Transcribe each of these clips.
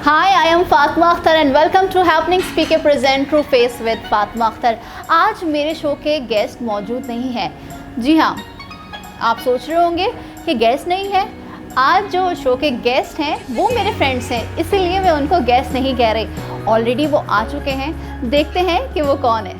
Hi, I am Fatma Akhtar and welcome to Happening Speaker present True Face with Fatma Akhtar। आज मेरे show के guest मौजूद नहीं है। जी हाँ, आप सोच रहे होंगे कि गेस्ट नहीं है। आज जो शो के गेस्ट हैं वो मेरे फ्रेंड्स हैं, इसीलिए मैं उनको गेस्ट नहीं कह रही। ऑलरेडी वो आ चुके हैं, देखते हैं कि वो कौन है।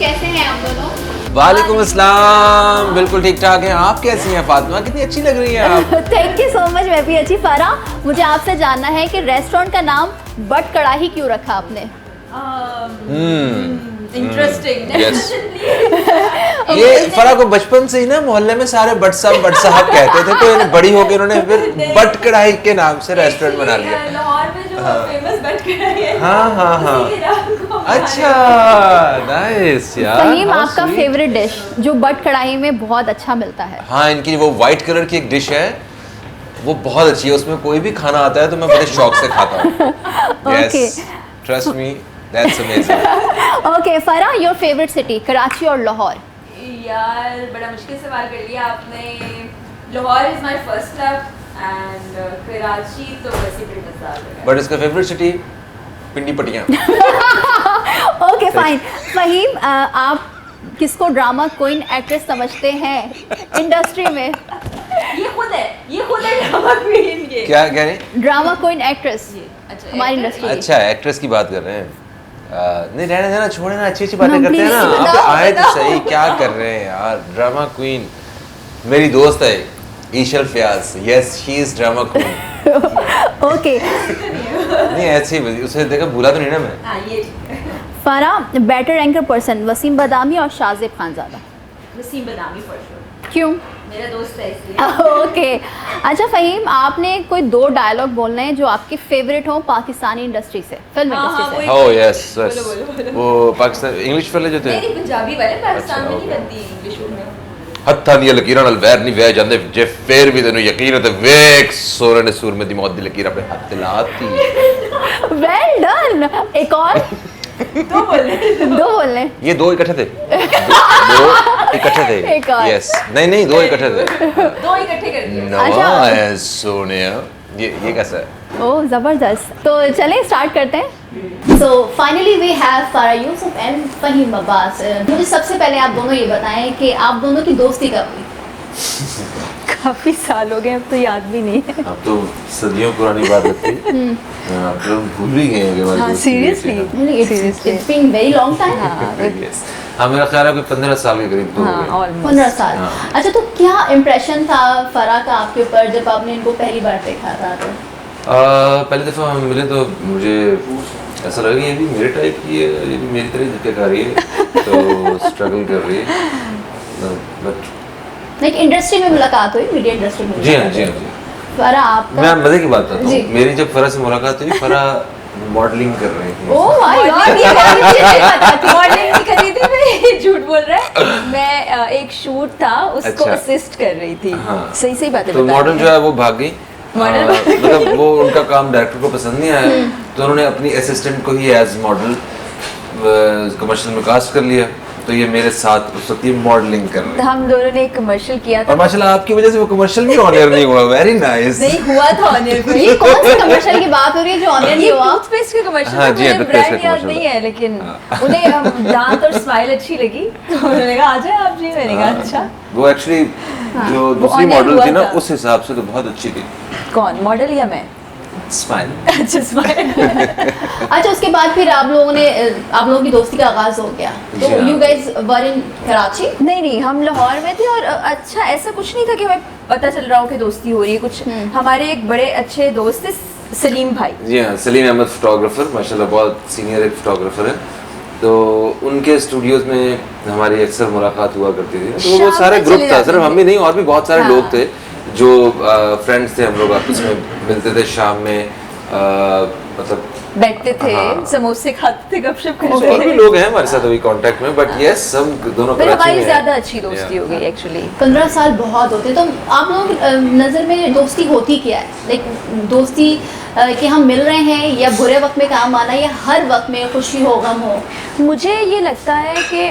कैसे हैं आप दोनों? वालेकुम अस्सलाम, बिल्कुल ठीक ठाक हैं। आप कैसी हैं फातिमा? कितनी अच्छी लग रही हैं आप। थैंक यू सो मच, मैं भी अच्छी। फारा, मुझे आपसे जानना है कि रेस्टोरेंट का नाम बट कड़ाही क्यों रखा आपने? इंटरेस्टिंग। यस। ये फरा को बचपन से ही ना मोहल्ले में सारे बट साहब कहते थे, तो इन्हें बड़ी होकर इन्होंने फिर बट कढ़ाई के नाम से रेस्टोरेंट बना लिया। लाहौर में जो फेमस बट कढ़ाई है। हाँ। अच्छा, नाइस यार। फहीम, आपका फेवरेट डिश जो बट कढ़ाई में बहुत अच्छा मिलता है? हाँ, इनकी वो व्हाइट कलर की एक डिश है, वो बहुत अच्छी है। उसमें कोई भी खाना आता है तो मैं बड़े शौक से खाता हूँ। Yes, trust me, that's amazing. Okay Fara, your favourite city Karachi और लाहौर? यार बड़ा मुश्किल सवाल कर लिया आपने। Lahore is my first love and Karachi तो वैसे बड़ी मजेदार है। बट इसका फेवरेट सिटी पिंडी पटियां। Okay fine. फहीम, आप किसको ड्रामा क्वीन एक्ट्रेस समझते हैं इंडस्ट्री में? ये खुद है ड्रामा क्वीन। ये क्या कह रहे हैं? ड्रामा क्वीन एक्ट्रेस अच्छा, हमारी इंडस्ट्री। अच्छा, एक्ट्रेस की बात कर रहे हैं। नहीं, रहने देना, छोड़े ना, अच्छी बातें हाँ, करते हैं ना। please, आप आए तो बताओ। सही, क्या कर रहे हैं यार। ड्रामा क्वीन मेरी दोस्त है Eshal Fayaz. Yes, she is drama queen. Okay नहीं, ऐसे ही उसे देखा, भूला तो नहीं ना मैं। हाँ, ये ठीक है। फारा, बेटर एंकर पर्सन वसीम बदामी और शाहजेब खानजादा? वसीम बदामी फॉर श्योर। क्यों? मेरा दोस्त है इसलिए। ओके। अच्छा फहीम, आपने कोई 2 डायलॉग बोलने हैं जो आपके फेवरेट हो पाकिस्तानी इंडस्ट्री से, फिल्म इंडस्ट्री से? ओह यस, बोलो। वो पाकिस्तान इंग्लिश वाले जो थे। नहीं, पंजाबी वाले पाकिस्तान में अच्छा, नहीं बनती इंग्लिश में। हत्था दी लकीरां नाल वैर नहीं वह जांदे जे फेर भी तैनूं यकीन है ते वेख सोरे ने सूर में दी मौत दी लकीर अपने हत्थ लाती। Well done. एक और? दो बोलने। ये 2 इकट्ठे थे। दो इकट्ठे थे। एक और। यस, नहीं 2 इकट्ठे थे। दो इकट्ठे कर दिए। नवाज सोनिया, ये कैसा है? ओह जबरदस्त। तो चलें स्टार्ट करते हैं। सो फाइनली वी हैव फारा यूसुफ एंड फहीम अब्बास। मुझे सबसे पहले आप दोनों ये बताएं कि आप दोनों की दोस्ती कब हुई? काफी साल हो गए, अब तो याद भी नहीं है। अब तो सदियों पुरानी बात लगती है। अब तो भूल भी गए हैं कि हमारी दोस्ती seriously. It's been very long time. Yes. हाँ, मेरा ख्याल है कि 15 साल के करीब तो हो गए। 15 साल। हाँ। अच्छा, तो क्या इम्प्रेशन था फरा का आपके ऊपर जब आपने इनको पहली बार देखा था? तो पहली दफ़ा हम मिले तो मुझे ऐसा लगा कि ये भी मेरे टाइप की है, ये भी मेरी तरह धक्के खा रही है, तो स्ट्रगल कर रही है। बट लाइक इंडस्ट्री में मुलाकात हुई, मीडिया इंडस्ट्री में? जी हाँ। फरा आपका? मैं मज़े की बात करता जी। हूँ। मेरी जब फरा से मुलाकात हुई, फरा मॉडलिंग कर रही थी। ओह माय गॉड, ये मुझे पता थी। मॉडलिंग नहीं कर रही थी मैं, झूठ बोल रहा है। मैं एक शूट था, उसको अच्छा। असिस्ट कर रही थी। हाँ। सही बात है। तो मॉडल जो है वो भाग गई। मॉडल मतलब वो उनका काम डायरेक्टर को पसंद नहीं आया, तो उन्होंने अपनी असिस्टेंट को ही एज मॉडल कमर्शियल में कास्ट कर लिया। तो ये मेरे साथ उस वक्त ये मॉडलिंग कर रही है। हम दोनों ने एक कमर्शियल किया था। और माशाल्लाह आपकी वजह से वो कमर्शियल भी ऑनर नहीं हुआ। Very nice. नहीं हुआ था ऑनर। ये कौन सा कमर्शियल की बात हो रही है जो ऑनर नहीं ये हुआ? टूथपेस्ट का कमर्शियल हाँ था, जी, मुझे टूथपेस्ट का ब्रांड याद commercial नहीं था। है, लेकिन उन्हें दांत और स्माइल अच्छी लगी, तो उन्होंने कहा आ जाए आप जी। मैंने कहा अच्छा। वो एक्चुअली जो दूसरी honor मॉडल हुआ थी ना, था। उस हिसाब से तो बहुत अच्छी थी। कौन मॉडल या मैं? स्माइल। अच्छा, स्माइल। अच्छा, उसके बाद फिर आप लोगों की दोस्ती का आगाज हो गया। तो जी हाँ। यू गाइस वर इन कराची? नहीं, हम लाहौर में थे। और अच्छा, ऐसा कुछ नहीं था कि हमें पता चल रहा हो कि दोस्ती हो रही है कुछ। हमारे एक बड़े अच्छे दोस्त थे, सलीम भाई। जी हाँ, सलीम अहमद फोटोग्राफर, माशाल्लाह बहुत सीनियर एक फोटोग्राफर है। तो उनके स्टूडियोज में हमारी अक्सर मुलाकात हुआ करती थी। तो वो शाम सारे में ग्रुप चले था, जाते सिर्फ थे। हम ही नहीं, और भी बहुत सारे हाँ। लोग थे जो फ्रेंड्स थे। हम लोग आपस में मिलते थे शाम में, मतलब बैठते थे, हाँ। समोसे खाते थे, गपशप करते और भी थे। लोग हैं हमारे साथ अभी कांटेक्ट में, बट यस हम दोनों फिर कराची हमारी में ज्यादा हैं। अच्छी दोस्ती Yeah. हो गई एक्चुअली। 15 साल बहुत होते हैं। तो आप लोग नज़र में दोस्ती होती क्या है? लाइक दोस्ती कि हम मिल रहे हैं या बुरे वक्त में काम आना, या हर वक्त में खुशी हो गम हो? मुझे ये लगता है कि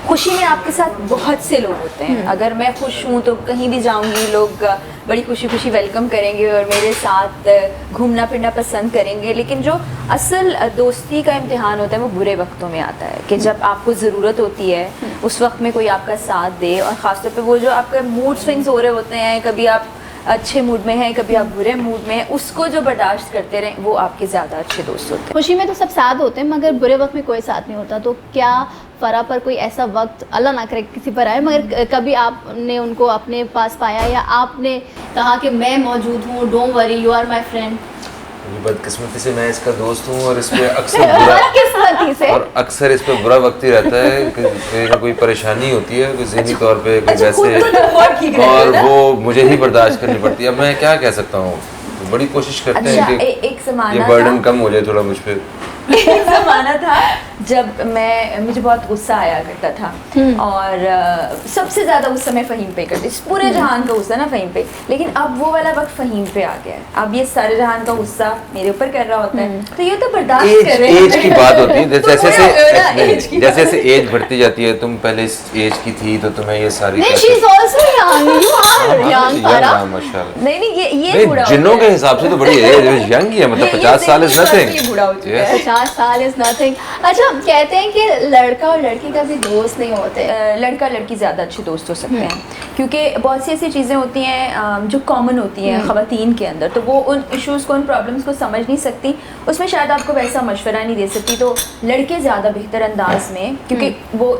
खुशी में आपके साथ बहुत से लोग होते हैं। अगर मैं खुश हूँ तो कहीं भी जाऊँगी, लोग बड़ी खुशी खुशी वेलकम करेंगे और मेरे साथ घूमना फिरना पसंद करेंगे। लेकिन जो असल दोस्ती का इम्तिहान होता है वो बुरे वक्तों में आता है, कि जब आपको ज़रूरत होती है उस वक्त में कोई आपका साथ दे। और ख़ासतौर पे वो जो आपके मूड स्विंग्स हो रहे होते हैं, कभी आप अच्छे मूड में हैं, कभी आप बुरे मूड में हैं, उसको जो बर्दाश्त करते रहें, वो आपके ज़्यादा अच्छे दोस्त होते हैं। खुशी में तो सब साथ होते हैं, मगर बुरे वक्त में कोई साथ नहीं होता। तो क्या फरा पर कोई ऐसा वक्त, अल्लाह ना करे किसी पर आए, मगर कभी आपने उनको अपने पास पाया या आपने कहा कि मैं मौजूद हूँ, don't worry, you are my friend? बदकिस्मती से मैं इसका दोस्त हूँ और इस पे अक्सर बुरा किस्मती से और अक्सर इस पे बुरा वक्त ही रहता है कि कोई ना कोई परेशानी होती है, कोई ज़हनी तौर पे कोई अच्छा, खुद वैसे, को तो बहुत ठीक रहता और है ना? वो मुझे ही बर्दाश्त करनी पड़ती है। अब मैं क्या कह सकता हूँ, तो बड़ी कोशिश करते अच्छा, हैं कि एक ज़माना ये था, बर्डन कम हो जाए थोड़ा मुझ पे। एक ज़माना था जब मुझे बहुत गुस्सा आया करता था, और सबसे ज़्यादा गुस्सा मैं फ़हीम पे करती, इस पूरे जहान का गुस्सा ना फ़हीम पे। लेकिन अब वो वाला वक्त फ़हीम पे आ गया है। अब ये सारे जहान का गुस्सा मेरे ऊपर कर रहा होता है, तो ये तो बर्दाश्त कर रहे हैं। एज की बात होती है, तो जैसे वो ना, एज की जैसे जैसे एज बढ़ती जाती है, तुम पहले इस एज की थी तो तुम्हें ये सारी नहीं, she is also young, you are young Farah. माशाल्लाह। नहीं ये बूढ़ा हो जिन्नों गया के है। हिसाब से तो बड़ी एज यंग ही है, मतलब ये 50 साल इज ये नथिंग। बूढ़ा हो चुका है। 50 साल इज नथिंग। अच्छा, कहते हैं कि लड़का और लड़की का भी दोस्त नहीं होते। लड़का लड़की ज़्यादा अच्छे दोस्त हो सकते हैं, क्योंकि बहुत सी ऐसी चीज़ें होती हैं जो कॉमन होती हैं ख़वातीन के अंदर, तो वो उन इश्यूज़ को, उन प्रॉब्लम्स को समझ नहीं सकती, उसमें शायद आपको वैसा मशवरा नहीं दे सकती। तो लड़के ज़्यादा बेहतर अंदाज में, क्योंकि वो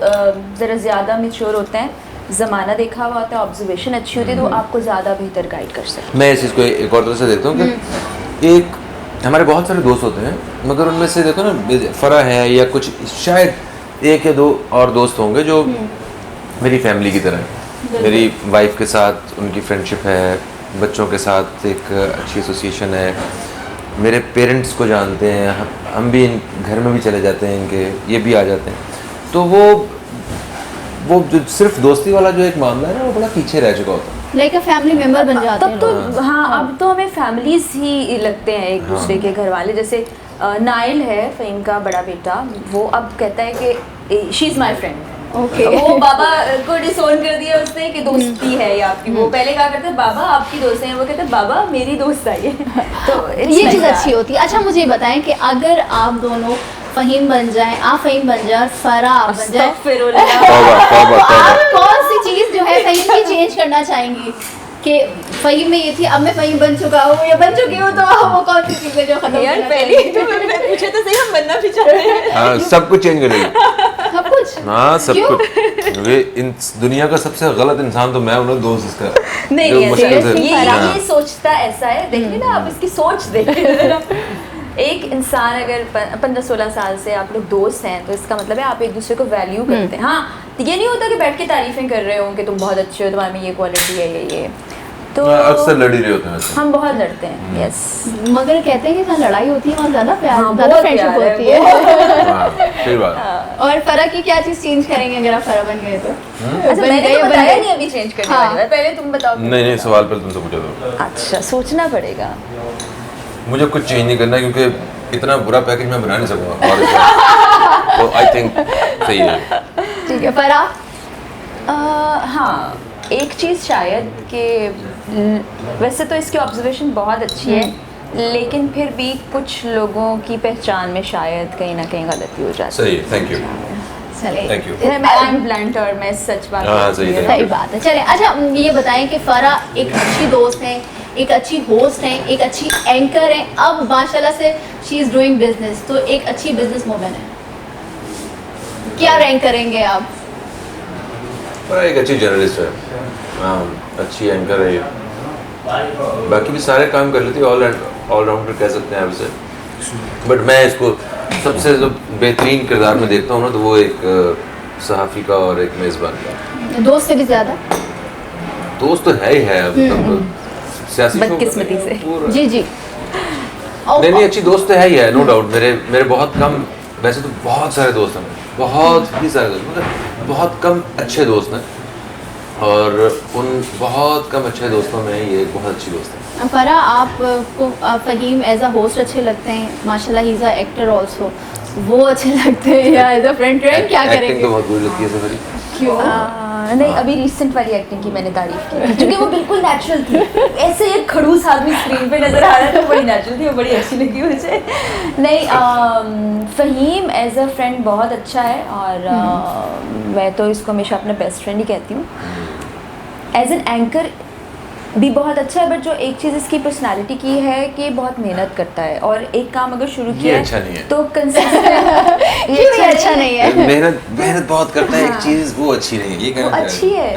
ज़रा ज़्यादा मैच्योर होते हैं, ज़माना देखा हुआ होता है, ऑब्जर्वेशन अच्छी होती है, तो वो आपको ज़्यादा बेहतर गाइड कर सकते हैं। मैं इस चीज़ को एक और तरह से देखता हूँ कि एक हमारे बहुत सारे दोस्त होते हैं, मगर उनमें से देखो ना, फरा है या कुछ, शायद एक या दो और दोस्त होंगे जो मेरी फैमिली की तरह हैं। मेरी वाइफ के साथ उनकी फ्रेंडशिप है, बच्चों के साथ एक अच्छी एसोसिएशन है, मेरे पेरेंट्स को जानते हैं, हम भी घर में भी चले जाते हैं इनके, ये भी आ जाते हैं। तो वो जो सिर्फ दोस्ती वाला जो एक मामला है ना, वो बड़ा पीछे रह चुका होता है। लाइक अ फैमिली मेंबर बन जाते तब हैं तो लोग। हाँ, अब तो हमें फैमिलीज ही लगते हैं एक दूसरे के घर वाले। जैसे नाइल है फ़हीम का बड़ा बेटा, वो अब कहता है कि she is my friend. Okay. वो बाबा को डिसोन कर दिया उसने कि दोस्ती है ये आपकी। वो पहले कहा करते बाबा आपकी दोस्त है, वो कहते बाबा मेरी दोस्त है ये। तो ये चीज़ अच्छी होती है। अच्छा, मुझे ये बताएं कि अगर आप दोनों फ़हीम बन जाएं, आप फ़हीम बन जाए और फरा आप बन जाए, तौबा तौबा तौबा। आप कौन सी चीज़ जो है फ़हीम की चेंज करना चाहेंगी? कि फ़हीम में ये थी, अब मैं फ़हीम बन चुका हूँ या बन चुकी हूँ, तो वो कौन सी चीज़ें जो खत्म यार करना पहले चाहेंगी? तो मैंने पूछा तो सही, हम बनना भी चाहते हैं। हाँ, सब कुछ चेंज कर देगी। सब कुछ? हाँ, सब क्यों? कुछ। क्योंकि इन दुनिया का सबसे गलत इंसान तो मैं हूँ, दोस्त इसका। नहीं जो नहीं, मुश्किल से- ये हाँ। सोचता ऐसा है। देखिए ना, आप इसकी सोच देखिए। एक इंसान अगर 15-16 साल से आप लोग दोस्त हैं, तो इसका मतलब है आप एक दूसरे को वैल्यू करते हैं। हाँ, ये नहीं होता कि बैठ के तारीफें कर रहे हो कि तुम बहुत अच्छे हो, तुम्हारे में ये क्वालिटी है, ये तो अक्सर लड़ ही रहे होते हैं वैसे। हम बहुत लड़ते हैं। यस, मगर कहते हैं कि जहाँ लड़ाई होती है वहाँ ज़्यादा प्यार, हाँ, ज़्यादा बहुत फ्रेंडशिप प्यार है, होती है। हाँ, सही बात। और फरा की क्या चीज़ चेंज करेंगे अगर आप फरा बन गए तो? अच्छा बन मैंने गए, तो बन बताया गए। नहीं अभी चेंज करने हाँ। वाली बात। पहले तुम बताओ। नहीं, सवाल पहले तुमसे पूछा तो। अच्छा, सोचना पड़ेगा। मुझे कुछ चेंज नहीं करना, क्योंकि इतना बुरा पैकेज मैं बना नहीं सकूँगा, और क्या। तो आई थिंक सही है। ठीक है, फरा? हाँ, एक चीज़ शायद कि वैसे तो इसकी ऑब्जर्वेशन बहुत अच्छी है, लेकिन फिर भी कुछ लोगों की पहचान में शायद कहीं ना कहीं गलती हो जाती सही है, थैंक यू, चलिए, थैंक यू। है। मैं आई एम ब्लंट और मैं सच बात हाँ, करती सही हूँ। है। सही बात है। चलिए, अच्छा ये बताएं कि फरा एक अच्छी दोस्त है, एक अच्छी होस्ट है, एक अच्छी एंकर है, अब माशाल्लाह से शी इज़ डूइंग बिजनेस, तो एक अच्छी बिजनेस वूमन है। क्या रैंक करेंगे आप? पर एक अच्छी जर्नलिस्ट है, हाँ, अच्छी एंकर है, बाकी भी सारे काम कर लेती है, ऑलराउंडर कह सकते हैं आप इसे। बट मैं इसको सबसे जो बेहतरीन किरदार में देखता हूँ ना, तो वो एक सहाफ़ी का और एक मेज़बान का। दोस्त से भी ज़्यादा? दोस्त तो है ही है, मतलब सियासी शो बदकिस्मती से। पूरा। जी जी। नहीं नहीं, अच्छी दोस्त तो है ही है, नो डाउट। मेरे बहुत कम, वैसे तो बहुत सारे दोस्त हैं, बहुत ही सारे दोस्त, मतलब बहुत कम अच्छे दोस्त हैं, और उन बहुत कम अच्छे दोस्तों में ये एक बहुत अच्छी दोस्त है। फरा, आपको फ़हीम एज अ होस्ट अच्छे लगते हैं? माशाल्लाह he is a actor also, वो अच्छे लगते हैं या एज अ फ्रेंड? ट्रेंड क्या करेंगे? एक्टिंग तो बहुत बुरी लगती है सफरी। क्यों? नहीं, अभी रिसेंट वाली एक्टिंग की मैंने तारीफ की क्योंकि वो बिल्कुल नेचुरल थी। ऐसे एक खड़ूस आदमी स्क्रीन पे नजर आ रहा था, बड़ी नेचुरल थी, वो बड़ी अच्छी लगी मुझे। नहीं, फ़हीम एज अ फ्रेंड बहुत अच्छा है, और मैं तो इसको हमेशा अपना बेस्ट फ्रेंड ही कहती हूँ। एज एन एंकर भी बहुत अच्छा है, बट जो एक चीज़ इसकी पर्सनालिटी की है कि बहुत मेहनत करता है, और एक काम अगर शुरू किया अच्छा नहीं है तो कंसिस्टेंट। ये अच्छा नहीं है। मेहनत बहुत करता है, एक चीज वो अच्छी नहीं है, ये कहना अच्छी है,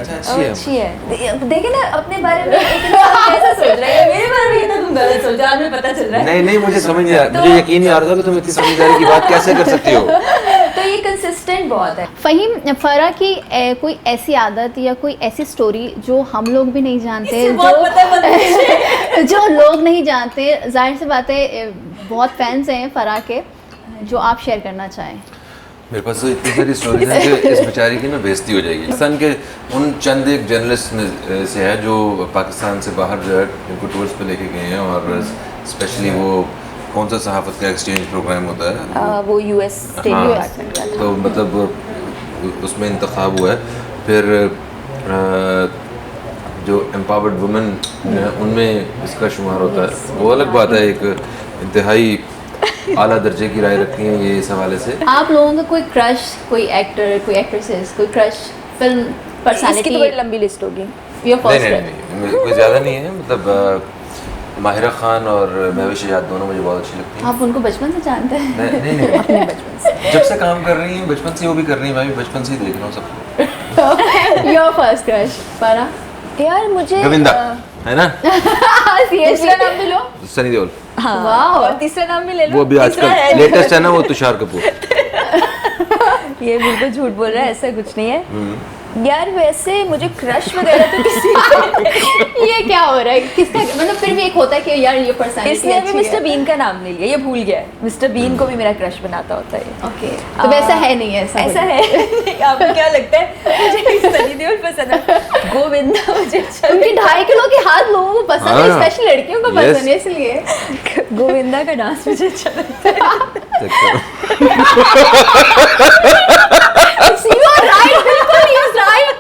अच्छी है। देखे ना अपने बारे में एक इंसान कैसा सोच रहा है, मेरे बारे में कितना तुम गलत सोच रहे हो, आज मुझे पता चल रहा है। नहीं मुझे समझ नहीं आ रहा, मुझे यकीन नहीं आ रहा था कि तुम इतनी समझदारी की बात कैसे कर सकती हो। तो ये कंसिस्टेंट बहुत है। फ़हीम, फ़रा की कोई ऐसी आदत या कोई ऐसी स्टोरी जो हम लोग भी नहीं जानते, जो लोग नहीं जानते, जाहिर सी बात है बहुत फैंस हैं फ़रा के, जो आप शेयर करना चाहें? मेरे पास तो इतनी सारी स्टोरीज हैं कि इस बेचारी की ना बेइज्जती हो जाएगी। पाकिस्तान के उन चंद एक जर्नलिस्ट में से है जो पाकिस्तान से बाहर जो है इनको टूर्स पे लेके गए हैं, और स्पेशली वो कौन सा सहाफ़त का एक्सचेंज प्रोग्राम होता है, वो यूएस स्टेट डिपार्टमेंट का। तो मतलब उसमें इंतखाब हुआ है। फिर जो एम्पावर्ड वुमेन उनमें इसका शुमार होता है, वो अलग बात है, एक इंतहाई आला दर्जे की राय रखती हैं ये इस हवाले से। आप लोगों का कोई क्रश, कोई एक्टर, कोई एक्ट्रेसेस, कोई क्रश, फिल्म पर्सनालिटी? इसकी तो बड़ी लंबी लिस्ट होगी। योर फर्स्ट नहीं, कोई ज़्यादा नहीं है, मतलब माहिरा खान और महविश याद दोनों मुझे बहुत अच्छी लगती हैं। आप उनको बचपन से जानते हैं? नहीं अपने बचपन से जब से काम कर रही हैं बचपन से, वो भी कर रही हैं, मैं भी बचपन से ही देख रहा हूँ सबको। Your first crush? फरा? यार मुझे गोविंदा है ना, दूसरा नाम भी लो। सनी देओल। हाँ, वाह। और तीसरा नाम भी ले लो। वो भी आजकल लेटेस्ट है ना, वो तुषार कपूर। ये बिल्कुल झूठ बोल रहा है, ऐसा कुछ नहीं है। यार वैसे मुझे क्रश वगैरह तो किसी ये क्या हो रहा है? किसका, मतलब फिर भी एक होता है कि यार ये पर्सनालिटी इसने अभी मिस्टर बीन का नाम ले लिया, ये भूल गया है। मिस्टर बीन को भी मेरा क्रश बनाता होता है। ओके, तो वैसा है नहीं, ऐसा है। आपको क्या लगता है मुझे सनी देओल पसंद है? गोविंदा मुझे अच्छा उनके 2.5 किलो के हाथ लोगों को पसंद है, हाँ। स्पेशली लड़कियों को पसंद है, इसलिए गोविंदा का डांस मुझे अच्छा लगता है। You are right, बिल्कुल he is right।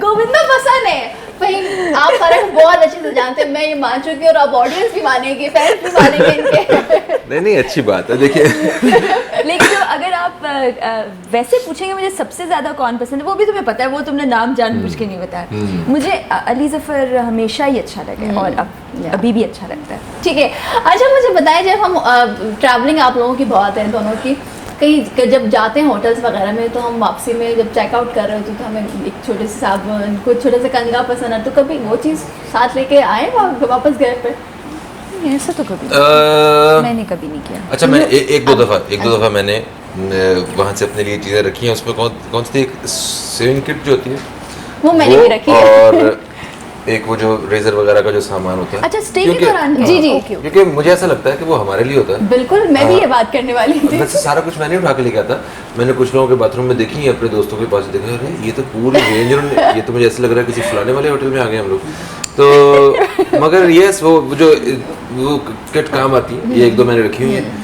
गोविंदा पसंद है। भाई आप फरा को बहुत अच्छे से जानते हैं, मैं ये मान चुकी हूँ, और अब ऑडियंस भी मानेगी, फैंस भी मानेंगे इनके। नहीं अच्छी बात है, देखिए। लेकिन जो अगर आप वैसे पूछेंगे मुझे सबसे ज्यादा कौन पसंद है, वो भी तुम्हें पता है, वो तुमने नाम जानबूझ के नहीं बताया। मुझे अली जफर हमेशा ही अच्छा लगे, और अभी भी अच्छा लगता है। ठीक है, अच्छा मुझे बताएं, जब हम ट्रैवलिंग आप लोगों की बहुत है दोनों की, कहीं जब जाते हैं होटल्स वगैरह में, तो हम वापसी में जब चेकआउट कर रहे होते तो हमें एक छोटे से साबुन, कोई छोटे से कंघा पसंद है, तो कभी वो चीज़ साथ लेके आए वापस घर पे? ऐसा तो कभी मैंने कभी नहीं किया। अच्छा, मैं एक दो दफ़ा मैंने वहाँ से अपने लिए चीज़ें रखी हैं। उसमें कौन सी एक सेविंग किट जो होती है, वो मैंने भी रखी है, और एक वो जो रेजर वगैरह का जो सामान होता है। अच्छा, स्टे के दौरान? जी क्योंकि मुझे ऐसा लगता है कि वो हमारे लिए होता है। बिल्कुल, मैं भी ये बात करने वाली थी। वैसे सारा कुछ मैंने उठा के लेके आता। मैंने कुछ लोगों के बाथरूम में देखी, अपने दोस्तों के पास देखा, अरे ये तो पूरी रेंज, ये तो मुझे ऐसा लग रहा है किसी फलाने वाले होटल में आ गए हम लोग। तो मगर यस, वो किट काम आती है, ये एक दो मैंने रखी हुई है,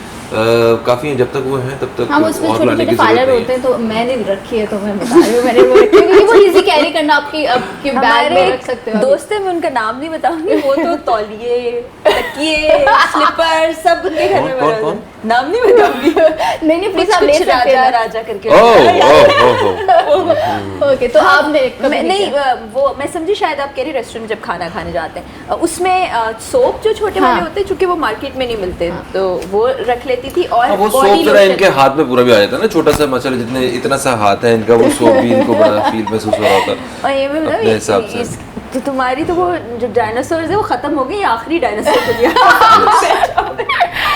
काफ़ी हैं, जब तक वो हैं तब तक। हाँ, उसमें और छोटे लाने की छोटे जरूरत फाइलर नहीं होते हैं, तो मैंने रखी है, तो मैं बता रही हूँ, मैंने वो रखी है, क्योंकि वो इजी कैरी करना, आपके बैग में रख सकते हो। दोस्त है, मैं उनका नाम नहीं बताऊंगी, वो तो तौलिए, तकिए, स्लीपर सब उनके घर में पड़े हैं। नाम नहीं बताऊंगी। नहीं प्लीज आप ले सकते हैं। राजा करके। ओके, तो आपने नहीं, वो मैं समझी शायद आप कह रही रेस्टोरेंट में जब खाना खाने जाते हैं, उसमें सोप जो छोटे वाले होते हैं, चूंकि वो मार्केट में नहीं मिलते, तो वो रख लेती थी। और वो सोप जरा इनके हाथ में पूरा भी आ जाता है ना, छोटा सा मसल, जितने इतना सा हाथ है इनका, वो सोप भी इनको बड़ा फील महसूस हो रहा होता और ये भी अपने हिसाब से। तो तुम्हारी तो वो जो डायनासोर है वो खत्म हो गई, आखिरी डायनासोर को दिया।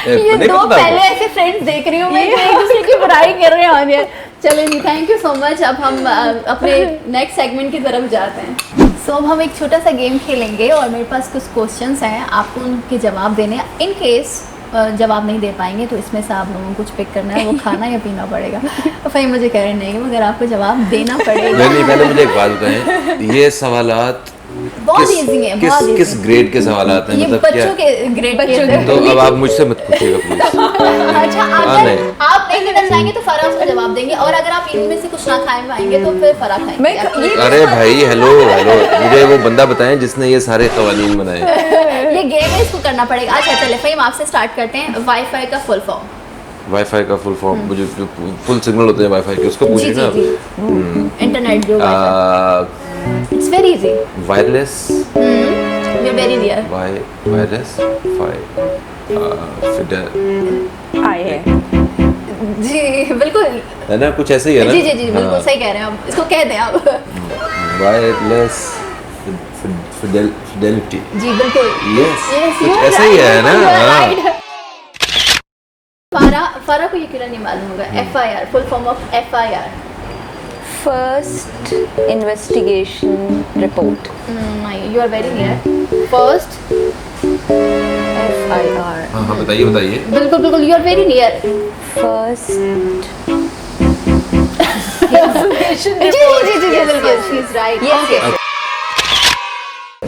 ये दो पहले ऐसे फ्रेंड्स देख रही हूँ मैं, एक दूसरे की बुराई कर रहे हैं। चलो जी, थैंक यू सो मच। अब हम अपने नेक्स्ट सेगमेंट की तरफ जाते हैं। सो अब हम एक छोटा सा गेम खेलेंगे, और मेरे पास कुछ क्वेश्चंस हैं, आपको उनके जवाब देने हैं। इन केस जवाब नहीं दे पाएंगे, तो इसमें से आप लोगों को कुछ पिक करना है, वो खाना या पीना पड़ेगा। तो फ़हीम मुझे कह रहे नहीं, मगर आपको जवाब देना पड़ेगा। नहीं, पहले मुझे एक बात बताएं, ये सवालात बहुत इजी है, बहुत easy। किस ग्रेड के सवालात हैं, ये मतलब क्या? बच्चों के ग्रेड के तो अब आप मुझसे मत पूछिएगा प्लीज। अच्छा, नहीं। अगर आप नहीं देना चाहेंगे तो फरा उसका जवाब देंगे, और अगर आप इनमें से कुछ ना खाए पाएंगे तो फिर फरा खाएंगे। मैं अरे भाई हेलो, मुझे वो बंदा बताएं जिसने ये सारे कवानीन बनाए। ये गेम है, इसको करना पड़ेगा। अच्छा चले फ़हीम, आपसे स्टार्ट करते हैं। वाईफाई का फुल फॉर्म। वाईफाई का फुल फॉर्म, मुझे जो फुल सिग्नल होते हैं वाईफाई के, उसको जी पूछिए जी ना। जी, इंटरनेट जो it's very easy, wireless, you are very near. Wireless फिडल आए हैं। जी बिल्कुल, है ना, कुछ ऐसे ही है ना। जी जी जी बिल्कुल सही कह रहे हैं आप, इसको कह दें आप। वायरलेस फिडेलिटी, जी बिल्कुल, यस, Yes, कुछ you are ऐसा ही है right, ना। you are हाँ। right। फारा को यकीनन नहीं मालूम होगा। FIR, full form of FIR। First investigation report. नहीं, you are very near. First FIR। हाँ बताइए बताइए। बिल्कुल बिल्कुल, you are very near. First जी जी जी जी बिल्कुल, she is right. Yes, yes.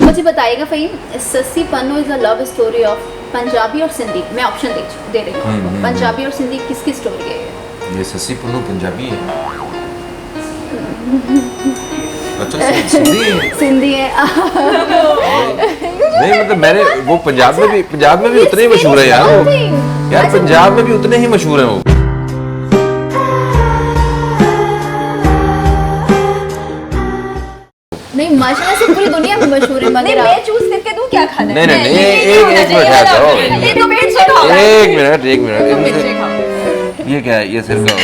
मुझे बताइएगा Faheem, Sassi Punnu is a love story of Punjabi और सिंधी। मैं ऑप्शन दे रही हूँ आपको। पंजाबी और सिंधी किसकी स्टोरी है ये? ये सस्सी पुन्नू पंजाबी है। अच्छा, सिंधी है। सिंधी है। नहीं मतलब मैंने वो पंजाब में भी उतने ही मशहूर है यार वो। यार पंजाब में भी उतने ही मशहूर है वो। नहीं, माशाल्लाह से पूरी दुनिया में मशहूर है, नहीं, मगर मैं चूज करके दूं क्या खाना है? नहीं, ये एक मिनट वाला जाओ। ये तो पेट से खाओ। एक मिनट मिर्ची खाओ। ये क्या है, ये सिरका,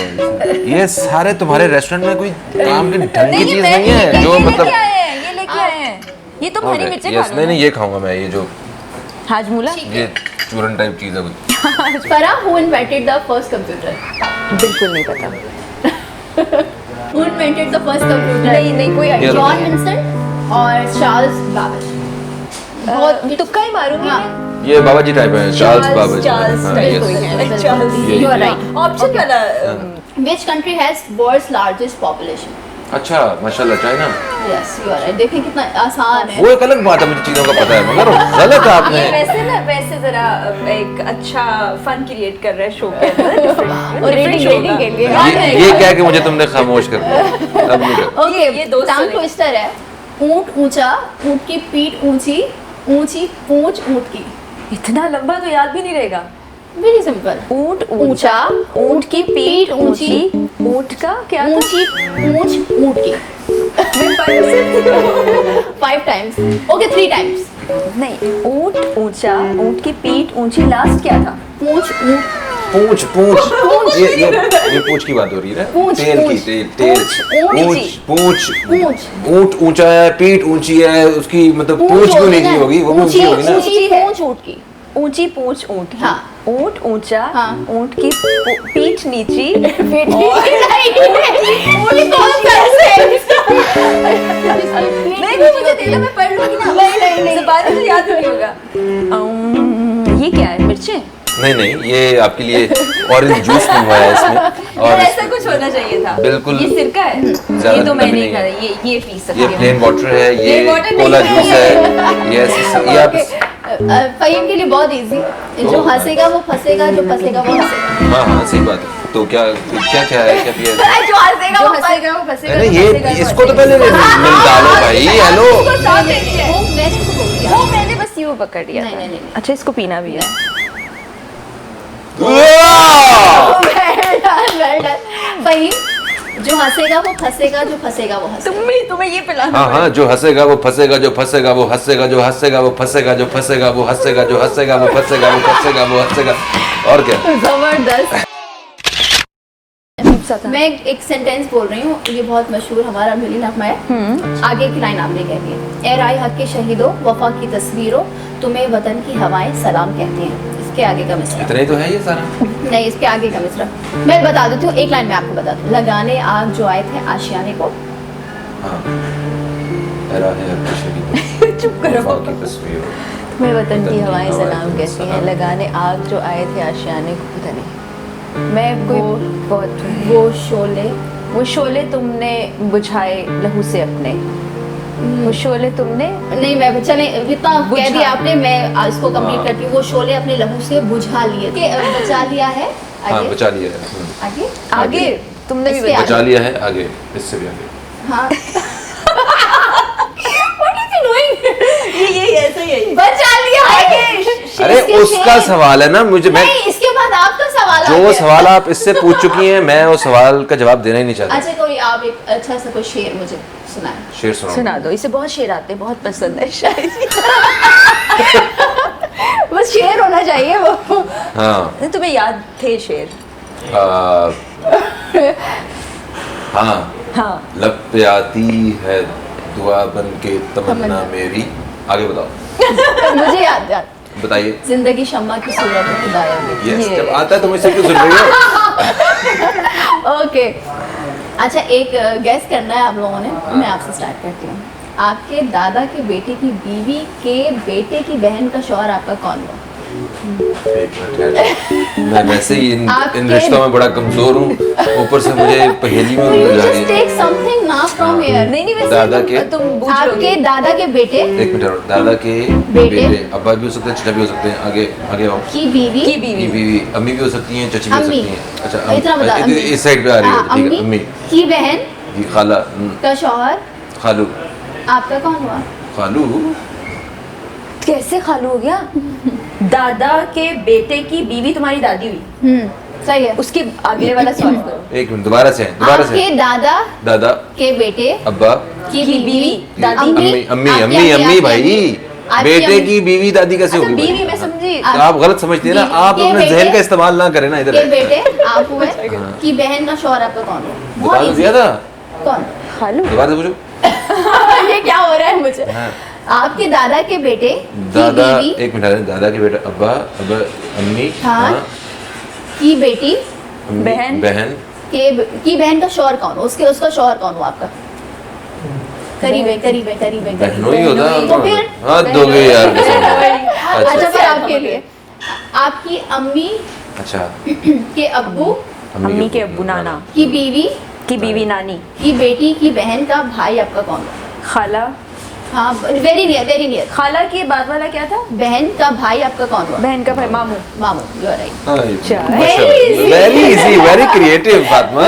ये सारे तुम्हारे रेस्टोरेंट में कोई काम की ढंग की नहीं, चीज मैं नहीं है जो ये मतलब। लेके आए हैं, ये लेके आए हैं। ये तो हरी मिर्ची खा लो। नहीं ये खाऊंगा मैं, ये जो हाजमूला। ये चूरन टाइप चीज है कोई। फरा, who invented the first computer? बिल्कुल नहीं पता। Who invented the first computer? नहीं कोई ये जॉन विंस्टन और चार्ल्स बाबेज। बहुत तुक्का ही मारूंगी हाँ। मैं। ये बाबा जी टाइप है, चार्ल्स बाबा जी। चार्ल्स हाँ, टाइप yes. कोई है। बिल्कुल, चार्ल्स। ये- You are right. ऑप्शन वाला Which country has world's largest population? अच्छा माशाल्लाह, China. Yes, you are right. देखें कितना आसान है। वो एक अलग बात है, मुझे चीजों का पता है मगर गलत है आपने। ये वैसे जरा एक अच्छा फन क्रिएट कर रहा है शो के अंदर। और रेटिंग के लिए। ये क्या कि मुझे तुमने खामोश कर दिया। अब मुझे ओके, ये दोस्त टंग वाले। ट्विस्टर है। ऊंट ऊंचा, ऊंट की पीठ ऊंची, ऊंची पूंछ ऊंट की। इतना लंबा तो याद भी नहीं रहेगा। Very simple. ऊंट ऊंचा, ऊंट की पीठ ऊंची, ऊंट का क्या था? ऊंची पूंछ ऊंट की। 5 times. Okay, 3 times. नहीं, ऊंट ऊंचा, ऊंट की पीठ ऊंची, लास्ट क्या था? पूंछ ऊंट। पूंछ ये पूंछ की बात हो रही है ना। पूंछ, तेल की पूंछ। तेल पूंछ, पूंछ पूंछ। ऊंट ऊंचा है, पीठ ऊंची है, उसकी मतलब पूंछ क्यों नहीं होगी, वो भी ऊंची होगी ना। ऊंची पूंछ ऊंट की। ऊंची पूंछ ऊंट की। हाँ। ऊंट ऊंचा, हाँ। ऊंट की पीठ नीची। नहीं, मुझे दे दो, मैं पढ़ लूंगी ना। नहीं। ज़बान तो याद नहीं होगा। ये क्या है? मिर्चें? नहीं ये आपके लिए ऑरेंज जूस मंगवाया है इसमें। और ऐसा कुछ होना चाहिए था। बिल्कुल। ये सिरका है। ज़्यादा ये तो मैं तभी नहीं नहीं खा है। ये पी सकती ये हूँ। प्लेन वाटर है, ये ये water कोला नहीं जूस है। यस, ये आप फहीम के लिए बहुत इजी। जो हंसेगा वो फंसेगा, जो फंसेगा वो हंसेगा। हाँ सही बात है। तो क्या क्या क्या है, क्या पिया है? जो हंसेगा वो फंसेगा। अरे ये इसको तो पहले मिल डालो भाई। हेलो वो मैं इसको बोल दिया। वो मैंने बस यूँ पकड़ लिया नहीं, था। नहीं, नहीं। अच्छा, इसको पीना भी है। Well done. फहीम, जो हंसेगा वो फंसेगा, जो फंसेगा वो हंसेगा। तुम्हें ये पिलाना हाँ जो हंसेगा वो फंसेगा, जो फंसेगा वो हंसेगा, जो हंसेगा वो फंसेगा, जो फंसेगा वो हंसेगा, जो हंसेगा वो फंसेगा, वो फंसेगा वो हंसेगा। और क्या? जबरदस्त। सा था। मैं एक सेंटेंस बोल रही हूँ, ये बहुत मशहूर हमारा मिली नगमा है। आगे की लाइन आपने कहती है, ए राय हक के शहीदों, वफा की तस्वीरों, तुम्हें वतन की हवाएं सलाम कहती हैं। इसके आगे का मिसरा इतना ही तो है ये सारा। नहीं, इसके आगे का मिसरा मैं बता देती हूँ, एक लाइन में आपको बता दूँ। लगाने आग जो आए थे आशियाने को। हाँ, ए राय हक के शहीदों, चुप करो। वफा की तस्वीरों, अपने वतन की हवाएं सलाम कहती हैं, लगाने आग जो आए थे आशियाने को, पता नहीं मैं कोई बहुत वो शोले तुमने बुझाए लहू से अपने, वो शोले तुमने नहीं मैं चले इतना कह दिया आपने, मैं इसको कंप्लीट करती हूँ। वो शोले अपने लहू से बुझा लिए के बचा लिया है। हाँ आगे बचा लिया है। आगे आगे तुमने भी इसके बचा लिया है आगे, इससे भी आगे। हाँ ये ऐसा ही है। बचा लिया है। अरे इसके उसका शेर- सवाल है ना, मुझे मैं नहीं इसके बाद आपका सवाल आ जो गया। सवाल आप इससे पूछ चुकी हैं मैं वो सवाल का जवाब देना ही नहीं चाहता। अच्छा कोई आप एक अच्छा सा कोई शेर मुझे सुनाए। शेर सुनाओ। सुना दो, इसे बहुत शेर आते हैं, बहुत पसंद है शायरी। बस शेर होना चाहिए वो। हाँ तुम्हें याद थे शेर? हाँ हाँ लब पे आती है दुआ बन के तमन्ना मेरी। आगे बताओ। मुझे याद बताइए। जिंदगी शम्मा की सूरत में खुदाया भी। यस ये- जब आता है तो मुझसे क्यों सुन रही हो? ओके अच्छा एक गैस करना है आप लोगों ने, मैं आपसे स्टार्ट करती हूँ। आपके दादा के बेटे की बीवी के बेटे की बहन का शौहर आपका कौन हुआ? एक मिनट ठहरो। मैं वैसे ही इन आपके- रिश्तों में बड़ा कमजोर हूँ, ऊपर से मुझे पहेली में उलझा रही जस्ट है। Take something now from here. नहीं वैसे दादा के- तुम बूझ आपके लोगे। दादा के बेटे एक मिनट ठहरो। दादा के बेटे। बेटे, अब्बा भी हो सकते हैं, चचा भी हो सकते हैं। आगे आगे आओ। की बीवी की की बीवी बीवी, अम्मी भी हो सकती हैं, चची भी हो अम्मी। सकती हैं। अच्छा इतना बता, अम्मी। इस साइड पे आ रही है। हाँ, ठीक है अम्मी की बहन की खाला, का शौहर खालू। आपका कौन हुआ? खालू कैसे खालू हो गया? दादा के बेटे की बीवी तुम्हारी दादी हुई, सही है। उसके अगले वाला सवाल करो। एक मिनट दोबारा से आपके दादा दादा के बेटे अब्बा की बीवी दादी अम्मी अम्मी आपकी अम्मी अम्मी भाई आपकी बेटे अम्मी। की बीवी दादी कैसे अच्छा होगी भाई? बीवी मैं समझी। तो आप गलत समझती है ना, बीवी आप के अपने बेटे- जहन का इस्तेमाल ना करें ना इधर। के बेटे आप हुए की बहन का शौहर आपका कौन हुआ? बता तो दिया था। कौन? खालू दोबारा से पूछो। ये क्या हो रहा है मुझे? हाँ। आपके दादा के बेटे की दादा बीवी एक मिनट, दादा के बेटा अब्बा अब्बा अम्मी हाँ। की बेटी अम्मी, बहन। बहन की बहन का शौहर कौन हुआ? उसका शौहर कौन हुआ आपका? करीब है करीब है करीब है बहनों ही होता है। तो फिर हाँ दो गए यार कसम। अच्छा फिर आपके लिए आपकी अम्मी अच्छा के अब्बू अम्मी के अब्बू नाना की बीवी की बीवी नानी की बेटी की बहन का भाई आपका कौन हुआ? खाला। हाँ वेरी नियर वेरी नियर। खाला के बाद वाला क्या था? बहन का भाई आपका कौन हुआ? बहन का भाई मामू। मामू you are right. Very easy very creative Fatima,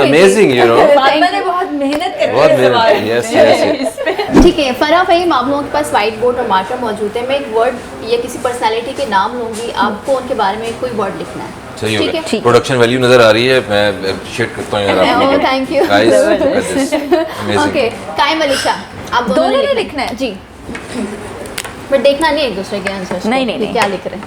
amazing you know. Fatima ने बहुत मेहनत कर बहुत मेहनत, यस यस। ठीक है फरा फहीम, आप लोगों के पास व्हाइट बोर्ड और मार्कर मौजूद है। मैं एक वर्ड या किसी पर्सनालिटी के नाम लूंगी, आपको उनके बारे में कोई वर्ड लिखना है। सही हो ठीक गया। है प्रोडक्शन वैल्यू नजर आ रही है, मैं अप्रिशिएट करता हूं यार Oh, आपको। thank you. Guys, look at this. Amazing. Okay कायम अलीशा, आप दोनों ने लिखना लिखना है? जी, बट देखना नहीं एक दूसरे के आंसर्स नहीं, नहीं, नहीं। क्या लिख रहे हैं।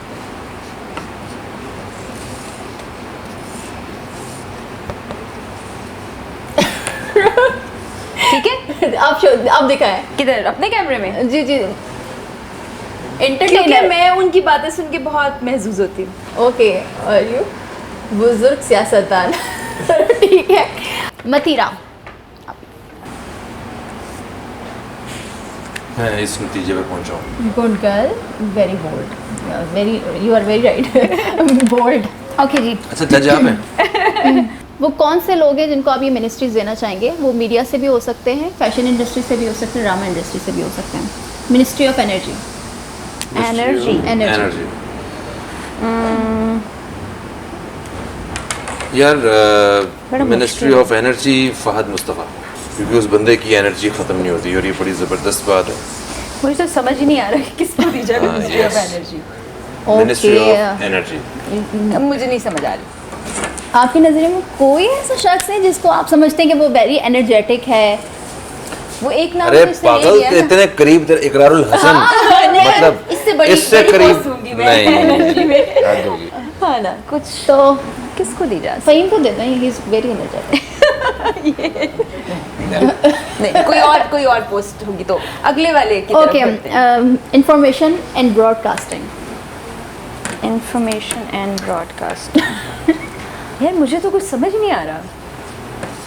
ठीक है आप दिखाएं। किधर? अपने कैमरे में? जी जी क्योंकि एंटरटेनर। मैं उनकी बातें सुन के बहुत महसूस होती हूँ। ओके और यू बुजुर्ग सियासतदान ठीक है। मतीरा, मैं इस नतीजे पे पहुंचा हूं। Good girl, very bold, very you are very right bold. Okay जी, अच्छा जज आप हैं? वो कौन से लोग हैं जिनको आप ये मिनिस्ट्रीज देना चाहेंगे? वो मीडिया से भी हो सकते हैं, फैशन इंडस्ट्री से भी हो सकते हैं, ड्रामा इंडस्ट्री से भी हो सकते हैं। Ministry of energy. Energy. Energy यार बड़ा मिनिस्ट्री मुश्किल ऑफ एनर्जी फहद मुस्तफ़ा, क्योंकि उस बंदे की एनर्जी ख़त्म नहीं होती और ये बड़ी ज़बरदस्त बात है। मुझे तो समझ ही नहीं आ रहा है किसको दी जाए हाँ, ministry of yes. Energy. Ministry okay, of energy. मुझे नहीं समझ आ रही। आपकी नज़र में कोई ऐसा शख्स है जिसको आप समझते हैं कि वो वेरी एनर्जेटिक है? वो एक नाम अरे तो इसने ले पागल, लिया ना। इतने करीब तेरे इकरारुल हसन, नहीं, मतलब इससे बड़ी करीब पोस्ट दूंगी मैं नहीं एनर्जी में। हद होगी। हाँ ना, कुछ तो किसको दी जा फहीम को देना, ही इज वेरी एनर्जेटिक। नहीं, कोई और पोस्ट होगी तो अगले वाले की तरफ ओके, बढ़ते हैं। Information and broadcasting. Information and broadcast यार मुझे तो कुछ समझ नहीं आ रहा।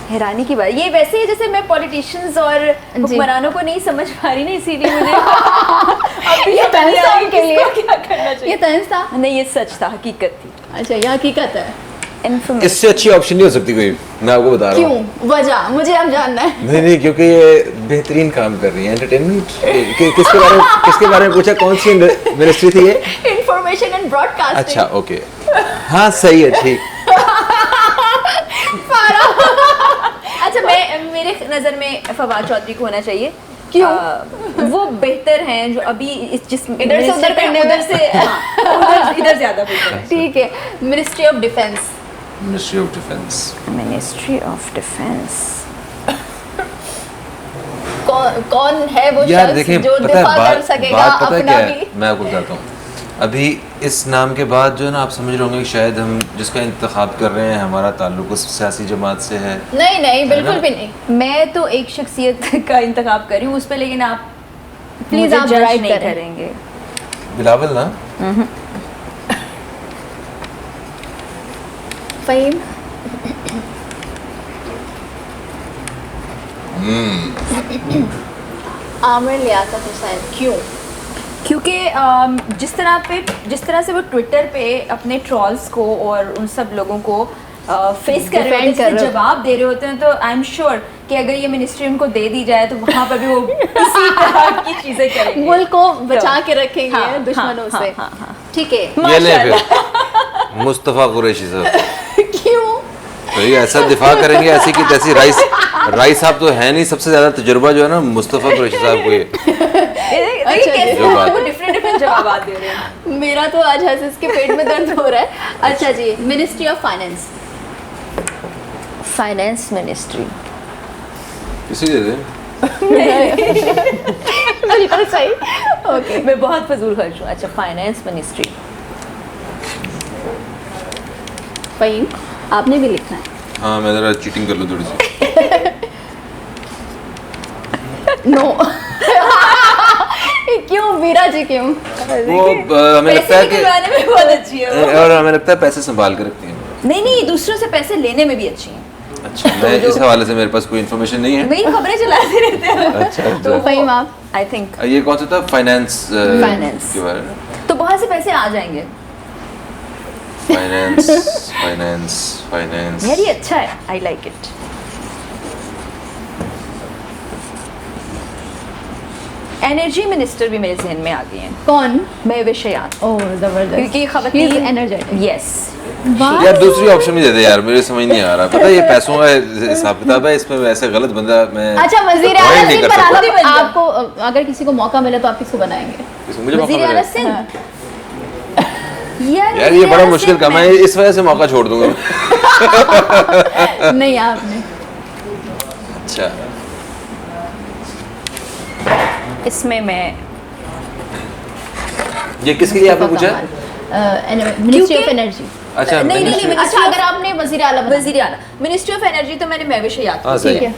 हैरानी की बात ये वैसे ही जैसे मैं पॉलिटिशियंस और हुक्मरानों को नहीं समझ पा रही ना, इसीलिए मुझे ये तंज था उनके लिए, क्या करना चाहिए? ये तंज था। नहीं, ये सच था, हकीकत थी। अच्छा, ये हकीकत है। इन्फॉर्मेशन। इससे अच्छी ऑप्शन नहीं हो सकती कोई, मैं आपको बता रहा हूँ। क्यों? वजह मुझे अब जानना है। नहीं, क्योंकि ये बेहतरीन काम कर रही है, एंटरटेनमेंट। किसके बारे में पूछा? कौन सी मिनिस्ट्री थी ये? Information and broadcasting. अच्छा, ओके, हाँ सही है, ठीक। अच्छा, मेरे नज़र में फवाद चौधरी को होना चाहिए। क्यों? वो बेहतर हैं जो अभी जिस इधर से उधर करने में। उधर से हाँ, इधर ज़्यादा बेहतर है। ठीक है, ministry of defence. Ministry of defence. Ministry of defence. कौन है वो यार शख्स देखिए, जो पता है दिफा कर बात सकेगा बात पता है अपना क्या है? भी? मैं आपको बताता हूँ। अभी इस नाम के बाद जो है ना, आप समझ रहे होंगे कि शायद हम जिसका इंतखाब कर रहे हैं हमारा ताल्लुक उस सियासी जमात से है। नहीं, बिल्कुल भी नहीं। मैं तो एक शख्सियत का इंतखाब कर रही हूँ उस पर, लेकिन आप प्लीज आप जज राइट नहीं करें। करेंगे। बिलावल ना? फहीम। आमिर लियाकत हुसैन। क्यों? क्योंकि जिस तरह से वो ट्विटर पे अपने ट्रॉल्स को और उन सब लोगों को फेस कर रहे Defend होते कर हैं, रहे जवाब दे रहे होते हैं, तो आई एम श्योर कि अगर ये मिनिस्ट्री उनको दे दी जाए तो वहाँ पर भी वो इसी तरह की चीज़ें करेंगे, मुल्क को बचा के रखेंगे हाँ, दुश्मनों हाँ, से। हाँ, हाँ। ठीक है। ये ले फिर मुस्तफ़ा कुरैशी साहब। क्यों? तो ये ऐसा दिफा करेंगे ऐसी की तैसी। राइस साहब तो है नहीं, सबसे ज्यादा तजुर्बा जो है ना मुस्तफ़ा कुरैशी साहब को। देखिए अच्छा, कैसे जो बात- वो डिफरेंट जवाब दे रहे हैं। मेरा तो आज हंस के पेट में दर्द हो रहा है। अच्छा जी, ministry of finance. Finance ministry. किसी दे दे। बिल्कुल सही। ओके, मैं बहुत फजूल खर्च हूँ। अच्छा, फाइनेंस मिनिस्ट्री। फहीम, आपने भी लिखना है। हाँ, मैं जरा चीटिंग कर लूँ थोड़ी सी। नो। क्यों मीरा जी, क्यों? वो हमें लगता है पैसे कि निकलवाने में बहुत अच्छी है वो। और हमें लगता है पैसे संभाल के रखती हैं। नहीं, दूसरों से पैसे लेने में भी अच्छी हैं। अच्छा, मैं इस हवाले से मेरे पास कोई इन्फॉर्मेशन नहीं है। मेरी खबरें चलाते रहते हैं। अच्छा, तो फहीम आप? आई थिंक ये कौन सा था? फाइनेंस फाइनेंस के बारे में। तो बहुत से पैसे आ जाएंगे फाइनेंस। यार, ये अच्छा है, I like it. Energy minister भी मेरे जहन में आ गई हैं। कौन? महविश हयात। ओह जबरदस्त। क्योंकि He is खवातीन energetic। यस। यार दूसरी ऑप्शन भी दे दे यार, मुझे समझ नहीं आ रहा। पता है ये पैसों का हिसाब किताब है, इसमें ऐसे गलत बंदा मैं अच्छा, वजीर appoint आला नहीं सिंह कर पर सकता। आपको अगर किसी को मौका मिले तो आप किसको बनाएंगे? मुझे मौका वजीर आला मिलेगा। सिंह। यार ये वज़ीर बड़ा आला मुश्किल सिंह काम है, इस वजह से मौका छोड़ दूंगा। नहीं, आपने। अच्छा, इसमें मैं ये किसके लिए आपने पूछा? मिनिस्ट्री ऑफ क्योंकि- एनर्जी। अच्छा, नहीं, ministry- अच्छा, अगर आपने वजीर आला बना- वजीर आला मिनिस्ट्री ऑफ एनर्जी तो मैंने महविश हयात हाँ, की। सही ठीक है।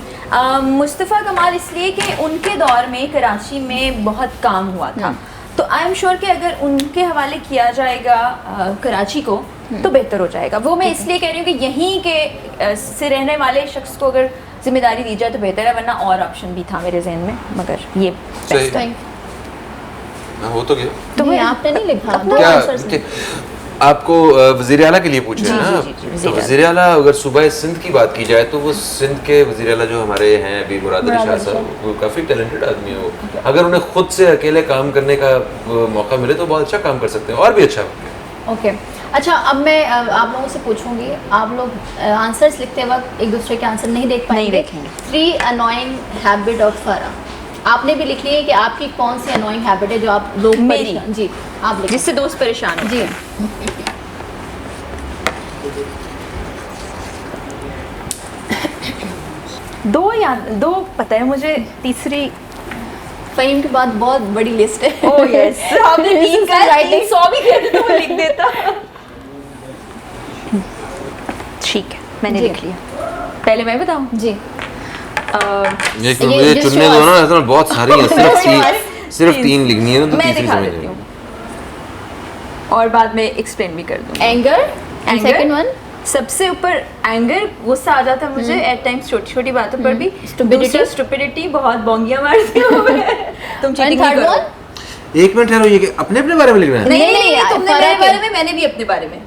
मुस्तफ़ा कमाल इसलिए कि उनके दौर में कराची में बहुत काम हुआ था, तो आई एम श्योर कि अगर उनके हवाले किया जाएगा कराची को तो बेहतर हो जाएगा। वो मैं इसलिए कह रही हूँ कि यहीं के से रहने वाले शख्स को अगर जिम्मेदारी दी जाए तो बेहतर है, वरना और ऑप्शन भी था मेरे जहन में, मगर ये सही। तो हाँ, हो तो गया। तो नहीं, आपने नहीं लिखा। दो क्या आंसर्स हैं। आपको वज़ीर आला के लिए पूछ रहे हैं ना? जी, तो वज़ीर आला। वज़ीर आला अगर सूबा सिंध की बात की जाए तो वो सिंध के वज़ीर आला जो हमारे हैं अभी मुराद अली शाह साहब, वो काफ़ी टैलेंटेड आदमी है। वो अगर उन्हें खुद से अकेले काम करने का मौका मिले तो बहुत अच्छा काम कर सकते हैं, और भी अच्छा। ओके, अच्छा, अब मैं आप लोगों से पूछूंगी। आप लोग आंसर्स लिखते वक्त एक दूसरे के आंसर नहीं देख पाएंगे। नहीं देखेंगे। 3 अनोइंग हैबिट ऑफ फरा। आपने भी लिख ली है कि आपकी कौन सी अनोइंग हैबिट है जो आप लोग मेरी। परेशान- जी, आप लिख जिससे दोस्त परेशान हो। जी। दो पता है मुझे, तीसरी फहीम के बाद बहुत बड़ी लिस्ट है। ओह यस, आपने This तीन is का writing। 100 भी कहते तो वो लिख देता। ठीक है, मैंने जी। लिख लिया। पहले मैं बताऊं? जी। ये ये मुझे just चुनने show दो us। ना, ऐसा बहुत सारी हैं, सिर्फ तीन लिखनी है ना, तो मैं तीसरी दिखा समझ देती नहीं। हूँ और बाद में एक्सप्लेन भी कर दूँ। Anger, Anger? सेकंड वन सबसे ऊपर एंगर, गुस्सा आ जाता मुझे एट टाइम्स, छोटी छोटी बातों पर भी। Stupidity? स्टुपिडिटी, बहुत बोंगियां मारती हूँ मैं। तुम चीटिंग नहीं थर्ड करो। वन एक मिनट ठहरो, ये अपने अपने बारे में लिखना है? नहीं नहीं, तुमने फराह मेरे के- बारे में, मैंने भी अपने बारे में।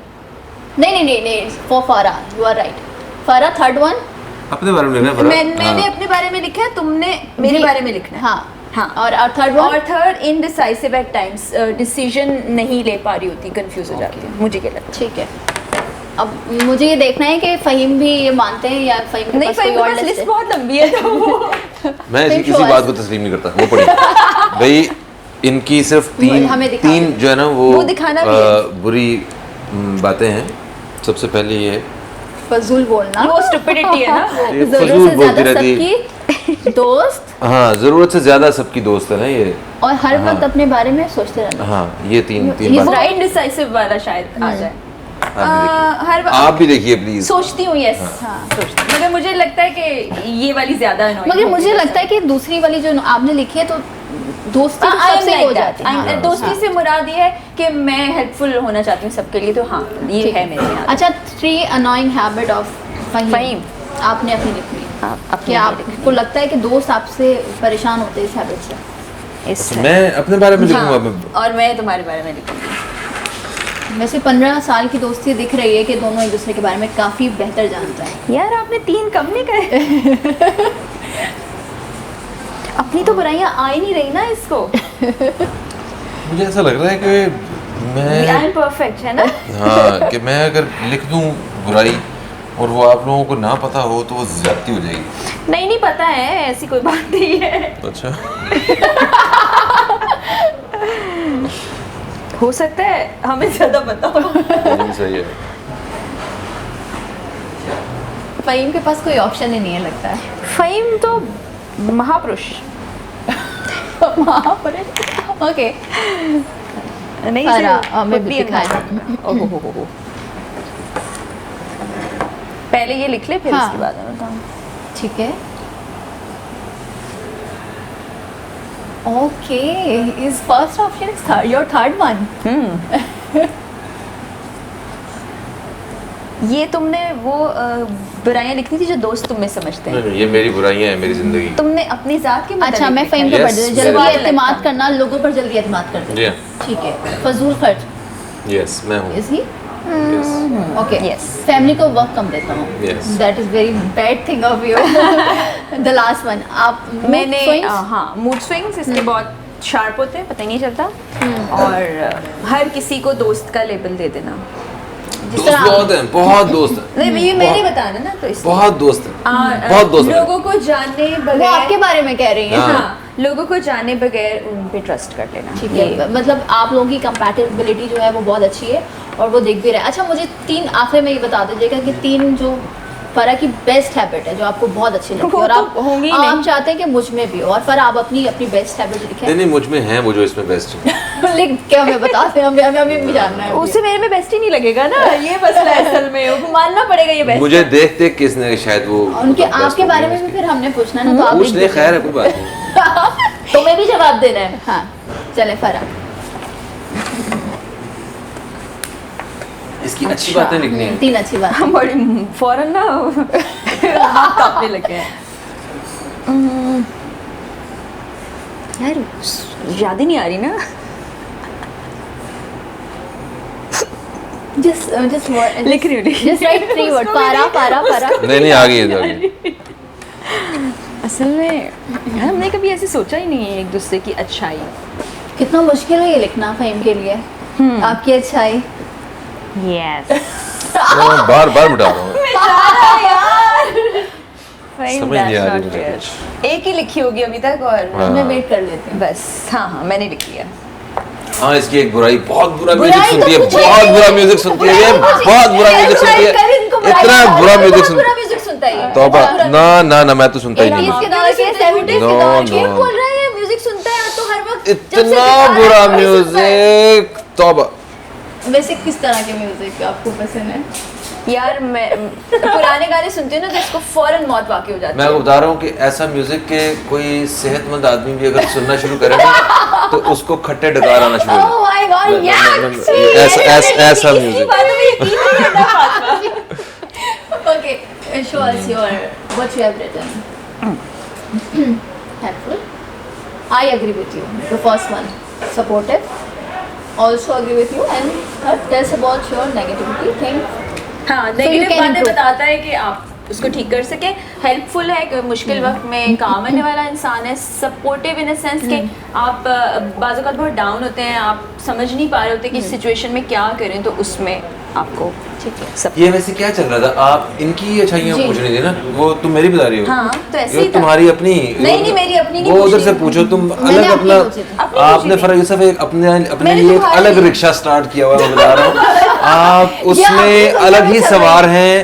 नहीं, फॉर फरा यू आर राइट। फरा थर्ड वन। अपने बारे में लिखना है फराह? मैंने अपने बारे में लिखा है, तुमने मेरे जी। बारे में लिखना है। हाँ हाँ। और थर्ड वन। और third, indecisive at times, decision नहीं ले पा रही होती, कंफ्यूज हो जाती है, मुझे क्या लगता ठीक है, अब मुझे ये देखना है कि फ़हीम भी ये मानते हैं या फ़हीम है। के नहीं, पास कोई फाइव और लिस्ट लिस्ट है? बहुत लंबी है तो मैं Fame इसी show बात us. को तस्लीम नहीं करता। वो पढ़िए भाई, इनकी सिर्फ हमें दिखा तीन दो। जो है ना वो दिखाना भी है। बुरी बातें हैं। सबसे पहले ये फजूल बोलना, वो स्टुपिडिटी है ना वो। ये जरूरत फजूल से बोलती ज्यादा रहती सबकी दोस्त हाँ, जरूरत से ज्यादा सबकी दोस्त है ना ये। और हर हाँ। वक्त अपने बारे में सोचते रहना। हाँ, ये तीन He's बातें राइट, डिसाइसिव वाला शायद आ जाए। हर आप भी देखिए प्लीज। सोचती हूँ, यस हाँ। सोचती हूँ। मगर मुझे लगता है कि ये वाली ज्यादा annoying मगर होगी। मुझे लगता है कि दूसरी वाली जो आपने लिखी है तो दोस्ती तो I am सबसे like हो that. जाती है। हाँ। दोस्ती से मुराद ये है कि मैं हेल्पफुल होना चाहती हूँ सबके लिए, तो हाँ ये ठीक है मेरे यहाँ। अच्छा, 3 annoying habit of Faheem. Faheem आपने अपनी लिखी है अपने कि आपको लगता है कि दोस्त आपसे परेशान होते हैं इस हैबिट से? इस मैं अपने बारे में हाँ, लिखूंगा मैं। और मैं तुम्हारे बारे में लिखूंगी। वैसे 15 साल की दोस्ती दिख रही है कि दोनों एक दूसरे के बारे में काफ़ी बेहतर जानते हैं। यार आपने 3 कम नहीं करे। अपनी तो बुराइयां आ ही नहीं रही ना इसको। मुझे ऐसा लग रहा है कि मैं आई एम परफेक्ट, है ना? हाँ, कि मैं अगर लिख दूं बुराई और वो आप लोगों को ना पता हो तो वो ज्यादती हो जाएगी। नहीं पता है, ऐसी कोई बात नहीं है। अच्छा, हो सकता है हमें ज्यादा पता हो। नहीं, सही है। फहीम के पास कोई ऑप्शन ही नहीं है लगता है। फहीम तो महापुरुष। ओके, नहीं फराह, सिर्फ हमें खुद भी भी दिखाएं। ओहो हो। पहले ये लिख ले, फिर हाँ। इसके बाद मैं बताऊँ। ठीक है। Okay, is first option is your third one. ये तुमने वो बुराइयां लिखनी थी जो दोस्त तुम्हें समझते हैं। नहीं, ये मेरी बुराइयां हैं, मेरी जिंदगी। तुमने अपनी जात के अच्छा, मैं मुताबिक फहीम लिखा को है। पढ़ देती Yes, जल्दी very एतमाद good. करना, लोगों पर जल्दी एतमाद कर देती जी हूँ। ठीक है, फजूल खर्च यस, मैं हूँ। Is he Yes. Okay. Yes. Family को वक्त कम देता हूँ। Yes. That is very bad thing of you. The last one, आप मैंने swings? हाँ, मूड स्विंग्स इसके बहुत शार्प होते हैं, पता ही नहीं चलता। और हर किसी को दोस्त का लेबल दे देना। दोस्त बहुत हैं, बहुत दोस्त हैं। नहीं, ये मैंने बताया ना, तो इसलिए। बहुत दोस्त हैं, और, बहुत दोस्त हैं। लोगों को जाने वो आपके बगैर, बारे में कह रही हैं। हाँ। हाँ, लोगों को जाने बगैर उन पे ट्रस्ट कर लेना। ठीक यही। है, मतलब आप लोगों की कंपैटिबिलिटी जो है वो बहुत अच्छी है और वो दिख भी रहा है। अच्छा, मुझे 3 आखिर में ये बता दीजिएगा कि 3 जो फरा की बेस्ट हैबिट है जो आपको बहुत अच्छी लगती है वो और तो आप होंगी ही आप नहीं। चाहते हैं कि मुझ में भी हो, और फरा आप अपनी बेस्ट हैबिट लिखें। नहीं, मुझ में है वो जो इसमें बेस्ट है। लिख के हमें बताते हैं, हमें भी जानना है। उससे मेरे में बेस्ट ही नहीं लगेगा ना, ये मसला है असल में। वो मानना पड़ेगा ये बेस्ट। मुझे देख देख किसने शायद वो उनके best आपके हो बारे गया में भी उसकी। फिर हमने पूछना ना, तो आप पूछ लिख ले, दीजिए। खैर है, कोई बात नहीं। तुम्हें भी जवाब देना है। हाँ, चले फरा। इसकी अच्छी बातें लिखनी है। 3 अच्छी बात। हम बड़ी फौरन ना हाथ कांपने लगे हैं। यार याद ही नहीं आ रही ना। just what लिख रही हूँ। just write 3 words, फरा। नहीं, आ गई है, आ गई। असल में यार हमने कभी ऐसे सोचा ही नहीं है एक दूसरे की अच्छाई। कितना मुश्किल है ये लिखना फहीम के लिए, आपकी अच्छाई। यस। मैं बार मिटा रहा हूँ। समझ नहीं आ रही मुझे कुछ। एक ही लिखी होगी अभी तक, और हाँ। मैं वेट कर लेती हूँ। बस हाँ मैंने लिख लिया। हाँ, इसकी एक बुराई, बहुत बुरा बुराई म्यूजिक तो सुनती है, मुझे बहुत नहीं बुरा है। म्यूजिक सुनती है ये, बहुत बुरा म्यूजिक सुनती है, इतना बुरा म्यूजिक सुनती है। म्यूजिक सुनता है। तौबा, ना मैं तो सुनता ही नहीं 80s हूँ। के दौर के 70s के No, दौर के no. बोल रहे हैं म्यूजिक सुनता है तो हर वक्त जब से इतना गिटार बुरा है, वही सुनता है। म्यूजिक, तौबा। वैसे किस तरह के म्यूजिक आपको पसंद है? यार मैं पुराने गाने सुनती हूँ ना तो इसको फौरन मौत वाक़ई हो जाती मैं है। आपको बता रहा हूँ कि ऐसा म्यूजिक के कोई सेहतमंद आदमी भी अगर सुनना शुरू करे ना तो उसको खट्टे डकार आना शुरू हो Oh my God, yes! ऐसा music. Okay, show us what you have written. Helpful. I agree with you. The first one. supportive, also agree with you and tells about your negativity thing. हाँ, So you negative can बातें improve. बताता है कि आप उसको ठीक कर सके, हेल्पफुल है कि मुश्किल वक्त में काम आने वाला इंसान है, सपोर्टिव इन अ सेंस कि आप बाज़ औक़ात बहुत डाउन होते हैं, आप समझ नहीं पा रहे होते कि इस सिचुएशन में क्या करें, तो उसमें आपको ठीक है। सब ये वैसे क्या चल रहा था? आप इनकी अच्छाइयाँ जी। पूछ रही थी ना, वो तुम मेरी बता रही हो? हाँ, तो ऐसे ये ही था। तुम्हारी अपनी नहीं, मेरी अपनी नहीं वो उधर पूछी। से पूछो, तुम मैंने अलग अपनी अपना पूछी थी। अपनी आपने पूछी थी। फर्क यूसुफ एक अपने मैंने लिए एक तुम्हारी अलग नहीं। रिक्शा स्टार्ट किया हुआ है, मैं बता रहा हूँ। आप उसमें अलग ही सवार हैं।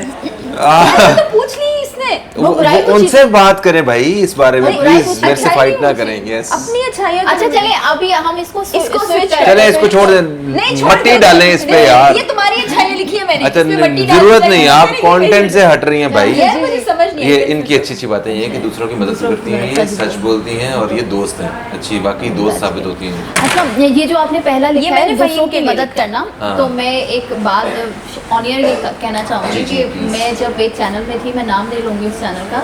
तो पूछ ली इसने। वो बुराई पूछी उनसे बात करें भाई इस बारे में, नहीं, प्लीज पूछी, मेरे से अच्छाई फाइट ना नहीं करें। पूछी। यस, अपनी अच्छाइयाँ अच्छा तो- चलिए अभी हम इसको इसको switch switch करते चले हैं। इसको छोड़ दें, नहीं, छोड़ मट्टी दो। डालें इस पे नहीं, यार। ये तुम्हारी अच्छाइयाँ लिखी है मैंने, अच्छा, इस पे मट्टी डाल जरूरत के नहीं, मैंने आप लिखी है। कंटेंट से हट रही हैं भाई। ये मुझे समझ नहीं ये आई। इनकी अच्छी बातें ये हैं कि दूसरों की मदद करती हैं, ये सच बोलती हैं और ये दोस्त हैं अच्छी, बाकी दोस्त साबित होती हैं। अच्छा ये जो आपने पहला लिखा है मैंने दूसरों फहीम की के लिए मदद लिखा है। करना, हाँ। तो मैं एक बात ऑन एयर ये कहना चाहूँगी जी, कि please। मैं जब एक चैनल में थी, मैं नाम नहीं लूँगी उस चैनल का,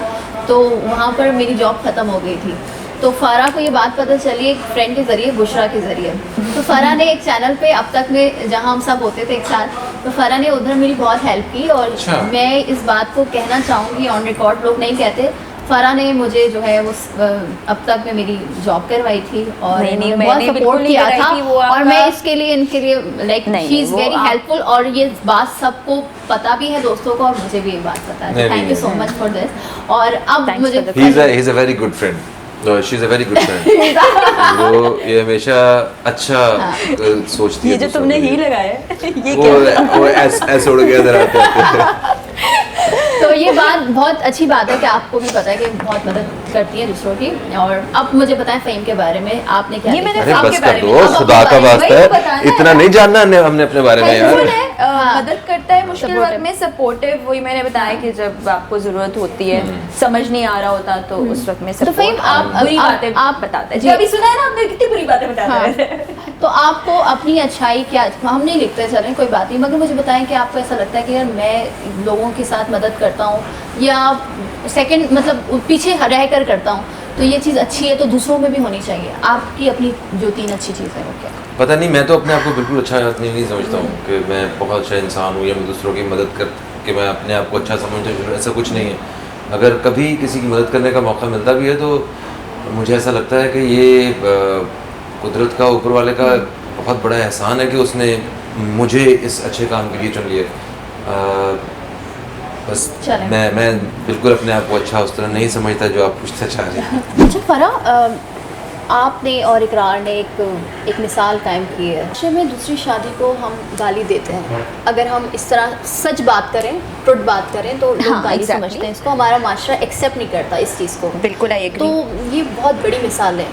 तो वहाँ पर मेरी जॉब ख़त्म हो गई थी। तो फारा को ये बात पता चली एक फ्रेंड के ज़रिए, बुशरा के ज़रिए। तो फारा ने एक चैनल पे अब तक में जहाँ हम सब होते थे एक साथ, तो फारा ने उधर मेरी बहुत हेल्प की। और अच्छा। मैं इस बात को कहना चाहूँगी ऑन रिकॉर्ड, लोग नहीं कहते, फारा ने मुझे जो है वो अब तक में मेरी जॉब करवाई थी और नहीं, नहीं, उन्होंने बहुत मैंने सपोर्ट बिल्कुल किया नहीं था। कराई थी, वो और आपका- मैं इसके लिए इनके लिए लाइक नहीं, शी इज़ वो वेरी आप- हेल्पफुल, और ये बात सबको पता भी है दोस्तों को, और मुझे भी ये बात पता नहीं, है। थैंक यू नहीं, सो मच फॉर दिस। और अब Thanks मुझे for the he is a very good friend, she is a very good friend. वो ये हमेशा अच्छा सोचती है। ये जो दूसरों तुमने के ही लिए। लगाया है, ये क्या? वो ऐसे उड़ गया इधर आते तो ये बात बहुत अच्छी बात है कि आपको भी पता है कि बहुत मदद करती है दूसरों की। और अब मुझे बताएं फ़हीम के बारे में, आपने क्या ये मैंने लिखा? अरे आपके बस कर बारे में, दो, अब खुदा आपके का बारे में वास्ता वही तो बताना है, है। इतना नहीं जानना हमने अपने बारे में हेल्पफुल यार। है, मदद करता है मुश्किल Supportive। वक्त में, सपोर्टिव। वही मैंने बताया कि जब आपको जरूरत होती है, समझ नहीं आ रहा होता, तो उस वक्त में तो support फ़हीम और बुरी बातें आप बताता है। जी। जो अभी सुना है ना आपने, कितनी बुरी बातें बताता हाँ। है। तो आपको अपनी अच्छाई क्या, हम नहीं लिखते चलें कोई बात नहीं, मगर मुझे बताएं कि आपको ऐसा लगता है कि यार मैं लोगों के साथ मदद करता हूँ या सेकंड मतलब पीछे रह कर करता हूँ, तो ये चीज़ अच्छी है तो दूसरों में भी होनी चाहिए। आपकी अपनी जो 3 अच्छी चीज़ है वो क्या? पता नहीं, मैं तो अपने आप को बिल्कुल अच्छा नहीं समझता हूँ कि मैं बहुत अच्छा इंसान हूँ या मैं दूसरों की मदद कर के मैं अपने आप को अच्छा समझता हूँ, ऐसा कुछ नहीं है। अगर कभी किसी की मदद करने का मौका मिलता भी है तो मुझे ऐसा लगता है कि ये कुदरत का, ऊपर वाले का बहुत बड़ा एहसान है कि उसने मुझे इस अच्छे काम के लिए चुन लिया। बस चलें। मैं बिल्कुल अपने आप को अच्छा उस तरह नहीं समझता जो आप पूछना चाह रहे हैं। अच्छा फरा, आपने और इकरार ने एक मिसाल कायम की है। माशरे में दूसरी शादी को हम गाली देते हैं, अगर हम इस तरह सच बात करें, ट्रुथ बात करें, तो लोग हाँ, गाली exactly। समझते हैं इसको, हमारा माशरा एक्सेप्ट नहीं करता इस चीज़ को। बिल्कुल आई तो ये बहुत बड़ी मिसाल है,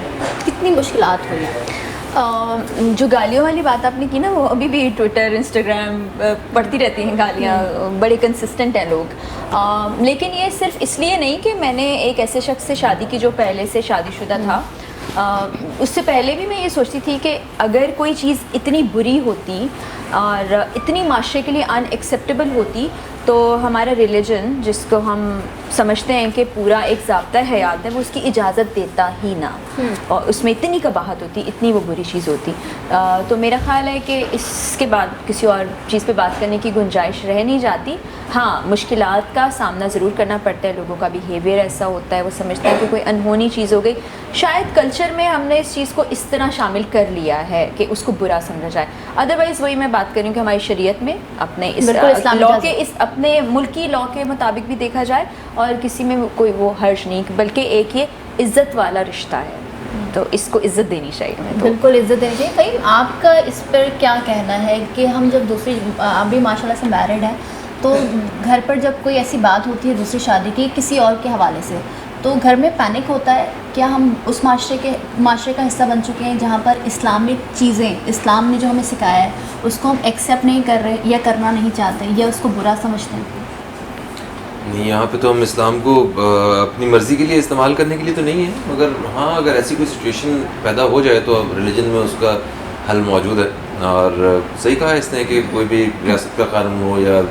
कितनी मुश्किलात हुई हैं। जो गालियों वाली बात आपने की ना, वो अभी भी ट्विटर, इंस्टाग्राम पढ़ती रहती हैं गालियाँ, बड़े कंसिस्टेंट हैं लोग। लेकिन ये सिर्फ इसलिए नहीं कि मैंने एक ऐसे शख्स से शादी की जो पहले से शादीशुदा था। उससे पहले भी मैं ये सोचती थी कि अगर कोई चीज़ इतनी बुरी होती और इतनी माशरे के लिए अनएक्सेप्टेबल होती, तो हमारा रिलीजन, जिसको हम समझते हैं कि पूरा एक ज़ाब्ता हयात है, वो उसकी इजाज़त देता ही ना, और उसमें इतनी कबाहत होती, इतनी वो बुरी चीज़ होती। तो मेरा ख़्याल है कि इसके बाद किसी और चीज़ पे बात करने की गुंजाइश रह नहीं जाती। हाँ, मुश्किलात का सामना ज़रूर करना पड़ता है, लोगों का बिहेवियर ऐसा होता है, वो समझते हैं कि कोई अनहोनी चीज़ हो गई। शायद कल्चर में हमने इस चीज़ को इस तरह शामिल कर लिया है कि उसको बुरा समझा जाए। अदरवाइज़ वही मैं बात करूँ कि हमारी शरीयत में अपने इस बिल्कुल इस्लामी लॉ इजाज़त। के, इस अपने मुल्की लॉ के मुताबिक भी देखा जाए, और किसी में कोई वो हर्ज नहीं, बल्कि एक ये इज़्ज़त वाला रिश्ता है, तो इसको इज़्ज़त देनी चाहिए हमें। तो बिल्कुल इज्जत देनी चाहिए। कहीं आपका इस पर क्या कहना है कि हम जब दूसरी, आप भी माशाल्लाह से मैरिड हैं, तो घर पर जब कोई ऐसी बात होती है दूसरी शादी की किसी और के हवाले से, तो घर में पैनिक होता है? क्या हम उस माशरे का हिस्सा बन चुके हैं जहाँ पर इस्लामिक चीज़ें, इस्लाम ने जो हमें सिखाया है उसको हम एक्सेप्ट नहीं कर रहे या करना नहीं चाहते या उसको बुरा समझते हैं? नहीं, यहाँ पे तो हम इस्लाम को अपनी मर्ज़ी के लिए इस्तेमाल करने के लिए तो नहीं है, मगर हाँ, अगर ऐसी कोई सिचुएशन पैदा हो जाए तो अब रिलीजन में उसका हल मौजूद है। और सही कहा इसने कि कोई भी रियासत का कानून हो या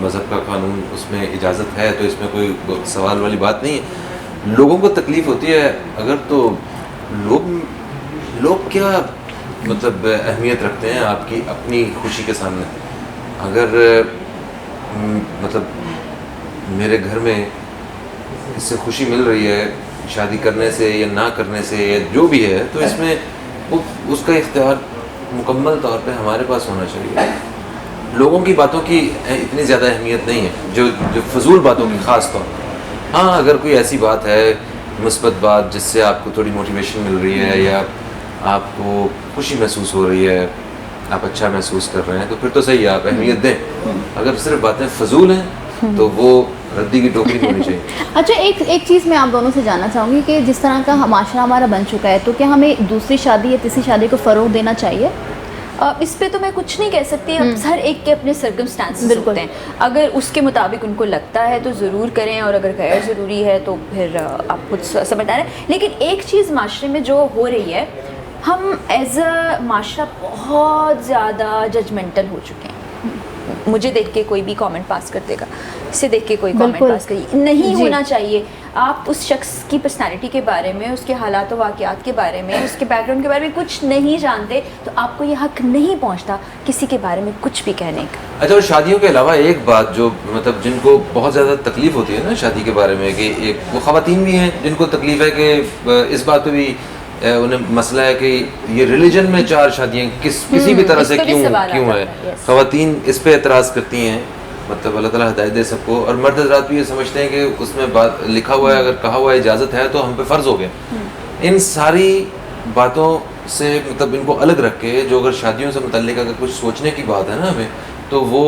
मज़हब का कानून, उसमें इजाज़त है, तो इसमें कोई सवाल वाली बात नहीं है। लोगों को तकलीफ़ होती है अगर, तो लोग क्या मतलब अहमियत रखते हैं आपकी अपनी खुशी के सामने। अगर मतलब मेरे घर में इससे खुशी मिल रही है शादी करने से या ना करने से या जो भी है, तो इसमें उसका इख्तियार मुकम्मल तौर पे हमारे पास होना चाहिए। लोगों की बातों की इतनी ज़्यादा अहमियत नहीं है, जो फजूल बातों की ख़ास तौर पर। हाँ, अगर कोई ऐसी बात है, मुस्बत बात, जिससे आपको थोड़ी मोटिवेशन मिल रही है या आपको खुशी महसूस हो रही है, आप अच्छा महसूस कर रहे हैं, तो फिर तो सही है, आप अहमियत दें। अगर सिर्फ बातें फजूल हैं तो वो रद्दी की टोकरी होनी चाहिए। अच्छा, एक चीज़ मैं आप दोनों से जानना चाहूँगी कि जिस तरह का माशरा हमारा बन चुका है, तो क्या हमें दूसरी शादी या तीसरी शादी को फ़रोग़ देना चाहिए? इस पे तो मैं कुछ नहीं कह सकती। अब हर एक के अपने सर्कमस्टांसेस बिल्कुल होते हैं। अगर उसके मुताबिक उनको लगता है तो ज़रूर करें, और अगर गैर ज़रूरी है तो फिर आप खुद समझदार हैं। लेकिन एक चीज़ माशरे में जो हो रही है, हम एज अ माशरा बहुत ज़्यादा जजमेंटल हो चुके हैं। मुझे देख के कोई भी कमेंट पास कर देगा, इसे देख के कोई कमेंट बिल्कुल। पास करिए, नहीं जी। होना चाहिए। आप उस शख्स की पर्सनालिटी के बारे में, उसके हालात और वाक़यात के बारे में, उसके बैकग्राउंड के बारे में कुछ नहीं जानते, तो आपको ये हक नहीं पहुंचता किसी के बारे में कुछ भी कहने का। अच्छा, और शादियों के अलावा एक बात जो मतलब जिनको बहुत ज़्यादा तकलीफ़ होती है ना शादी के बारे में, कि एक वो ख़वातीन भी हैं जिनको तकलीफ़ है कि इस बात पे भी उन्हें मसला है कि ये रिलीजन में 4 शादियाँ किसी भी तरह इस से पे भी क्यों सवाल क्यों आता है। है, yes। ख़वातीन इस पे एतराज़ करती हैं, मतलब अल्लाह ताला हिदायत दे सबको। और मर्द हज़रात भी ये समझते हैं कि उसमें बात लिखा हुआ है, अगर कहा हुआ है, इजाज़त है, तो हम पे फ़र्ज़ हो गया। इन सारी बातों से मतलब इनको अलग रख के, जो अगर शादियों से मुतल्लिक़ अगर कुछ सोचने की बात है ना हमें, तो वो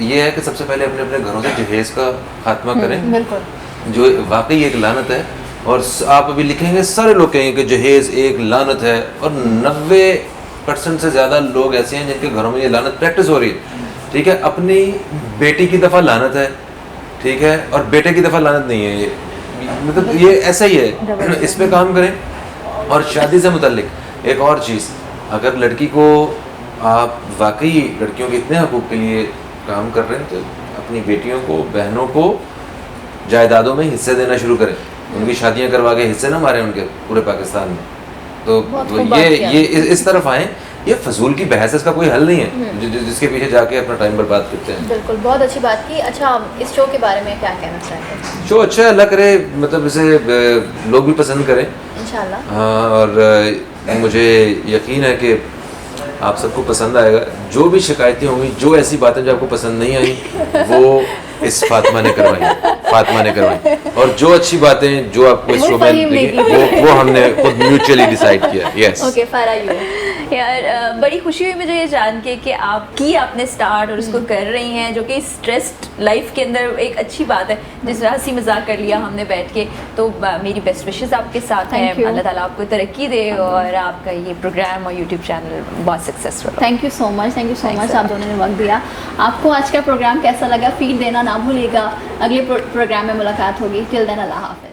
ये है कि सबसे पहले अपने अपने घरों से जहेज़ का खात्मा करें, बिल्कुल। जो वाकई एक लानत है। और आप अभी लिखेंगे, सारे लोग कहेंगे कि जहेज़ एक लानत है, और 90% से ज़्यादा लोग ऐसे हैं जिनके घरों में ये लानत प्रैक्टिस हो रही है। ठीक है, अपनी बेटी की दफ़ा लानत है, ठीक है, और बेटे की दफ़ा लानत नहीं है। ये मतलब ये ऐसा ही है, इस पे काम करें। और शादी से मुतल्लिक एक और चीज़, अगर लड़की को आप वाकई लड़कियों के इतने हकूक़ के लिए काम कर रहे हैं, तो अपनी बेटियों को, बहनों को जायदादों में हिस्से देना शुरू करें। उनकी शादियां करवा के हिस्से ना मारें उनके पूरे पाकिस्तान में। तो बहुत खूब बात किया। ये इस तरफ आएँ। ये फजूल की बहस, इसका कोई हल नहीं है जिसके पीछे जाके अपना टाइम बर्बाद करते हैं। बिल्कुल, बहुत अच्छी बात की। अच्छा, इस शो के बारे में क्या कहना चाहते हैं? शो अच्छा है, अल्लाह करे मतलब इसे लोग भी पसंद करें इंशाल्लाह। हाँ, और मुझे यकीन है कि आप सबको पसंद आएगा। जो भी शिकायतें होंगी, जो ऐसी बातें जो आपको पसंद नहीं आई, वो इस फातिमा ने करवाई। और जो अच्छी बातें जो आपको इस वो शो में फहीम ने दिखी, की। वो हमने खुद म्यूचुअली डिसाइड किया। यस। ओके, फारा यू। यार बड़ी खुशी हुई मुझे ये जान के कि आपने स्टार्ट और उसको कर रही हैं, जो कि स्ट्रेस्ड लाइफ के अंदर एक अच्छी बात है। जिस तरह हंसी मजाक कर लिया हमने बैठ के, तो मेरी बेस्ट विशेस आपके साथ हैं। Thank you। अल्लाह ताला आपको तरक्की दे और आपका ये प्रोग्राम और यूट्यूब चैनल बहुत सक्सेसफुल हो। Thank you so much, thank you so Thanks much, a आप lot। दोनों ने वक्त दिया। आपको आज का प्रोग्राम कैसा लगा, फीड देना ना भूलिएगा। अगले प्रोग्राम में मुलाकात होगी। टिल देन, अल्लाह हाफ़िज़।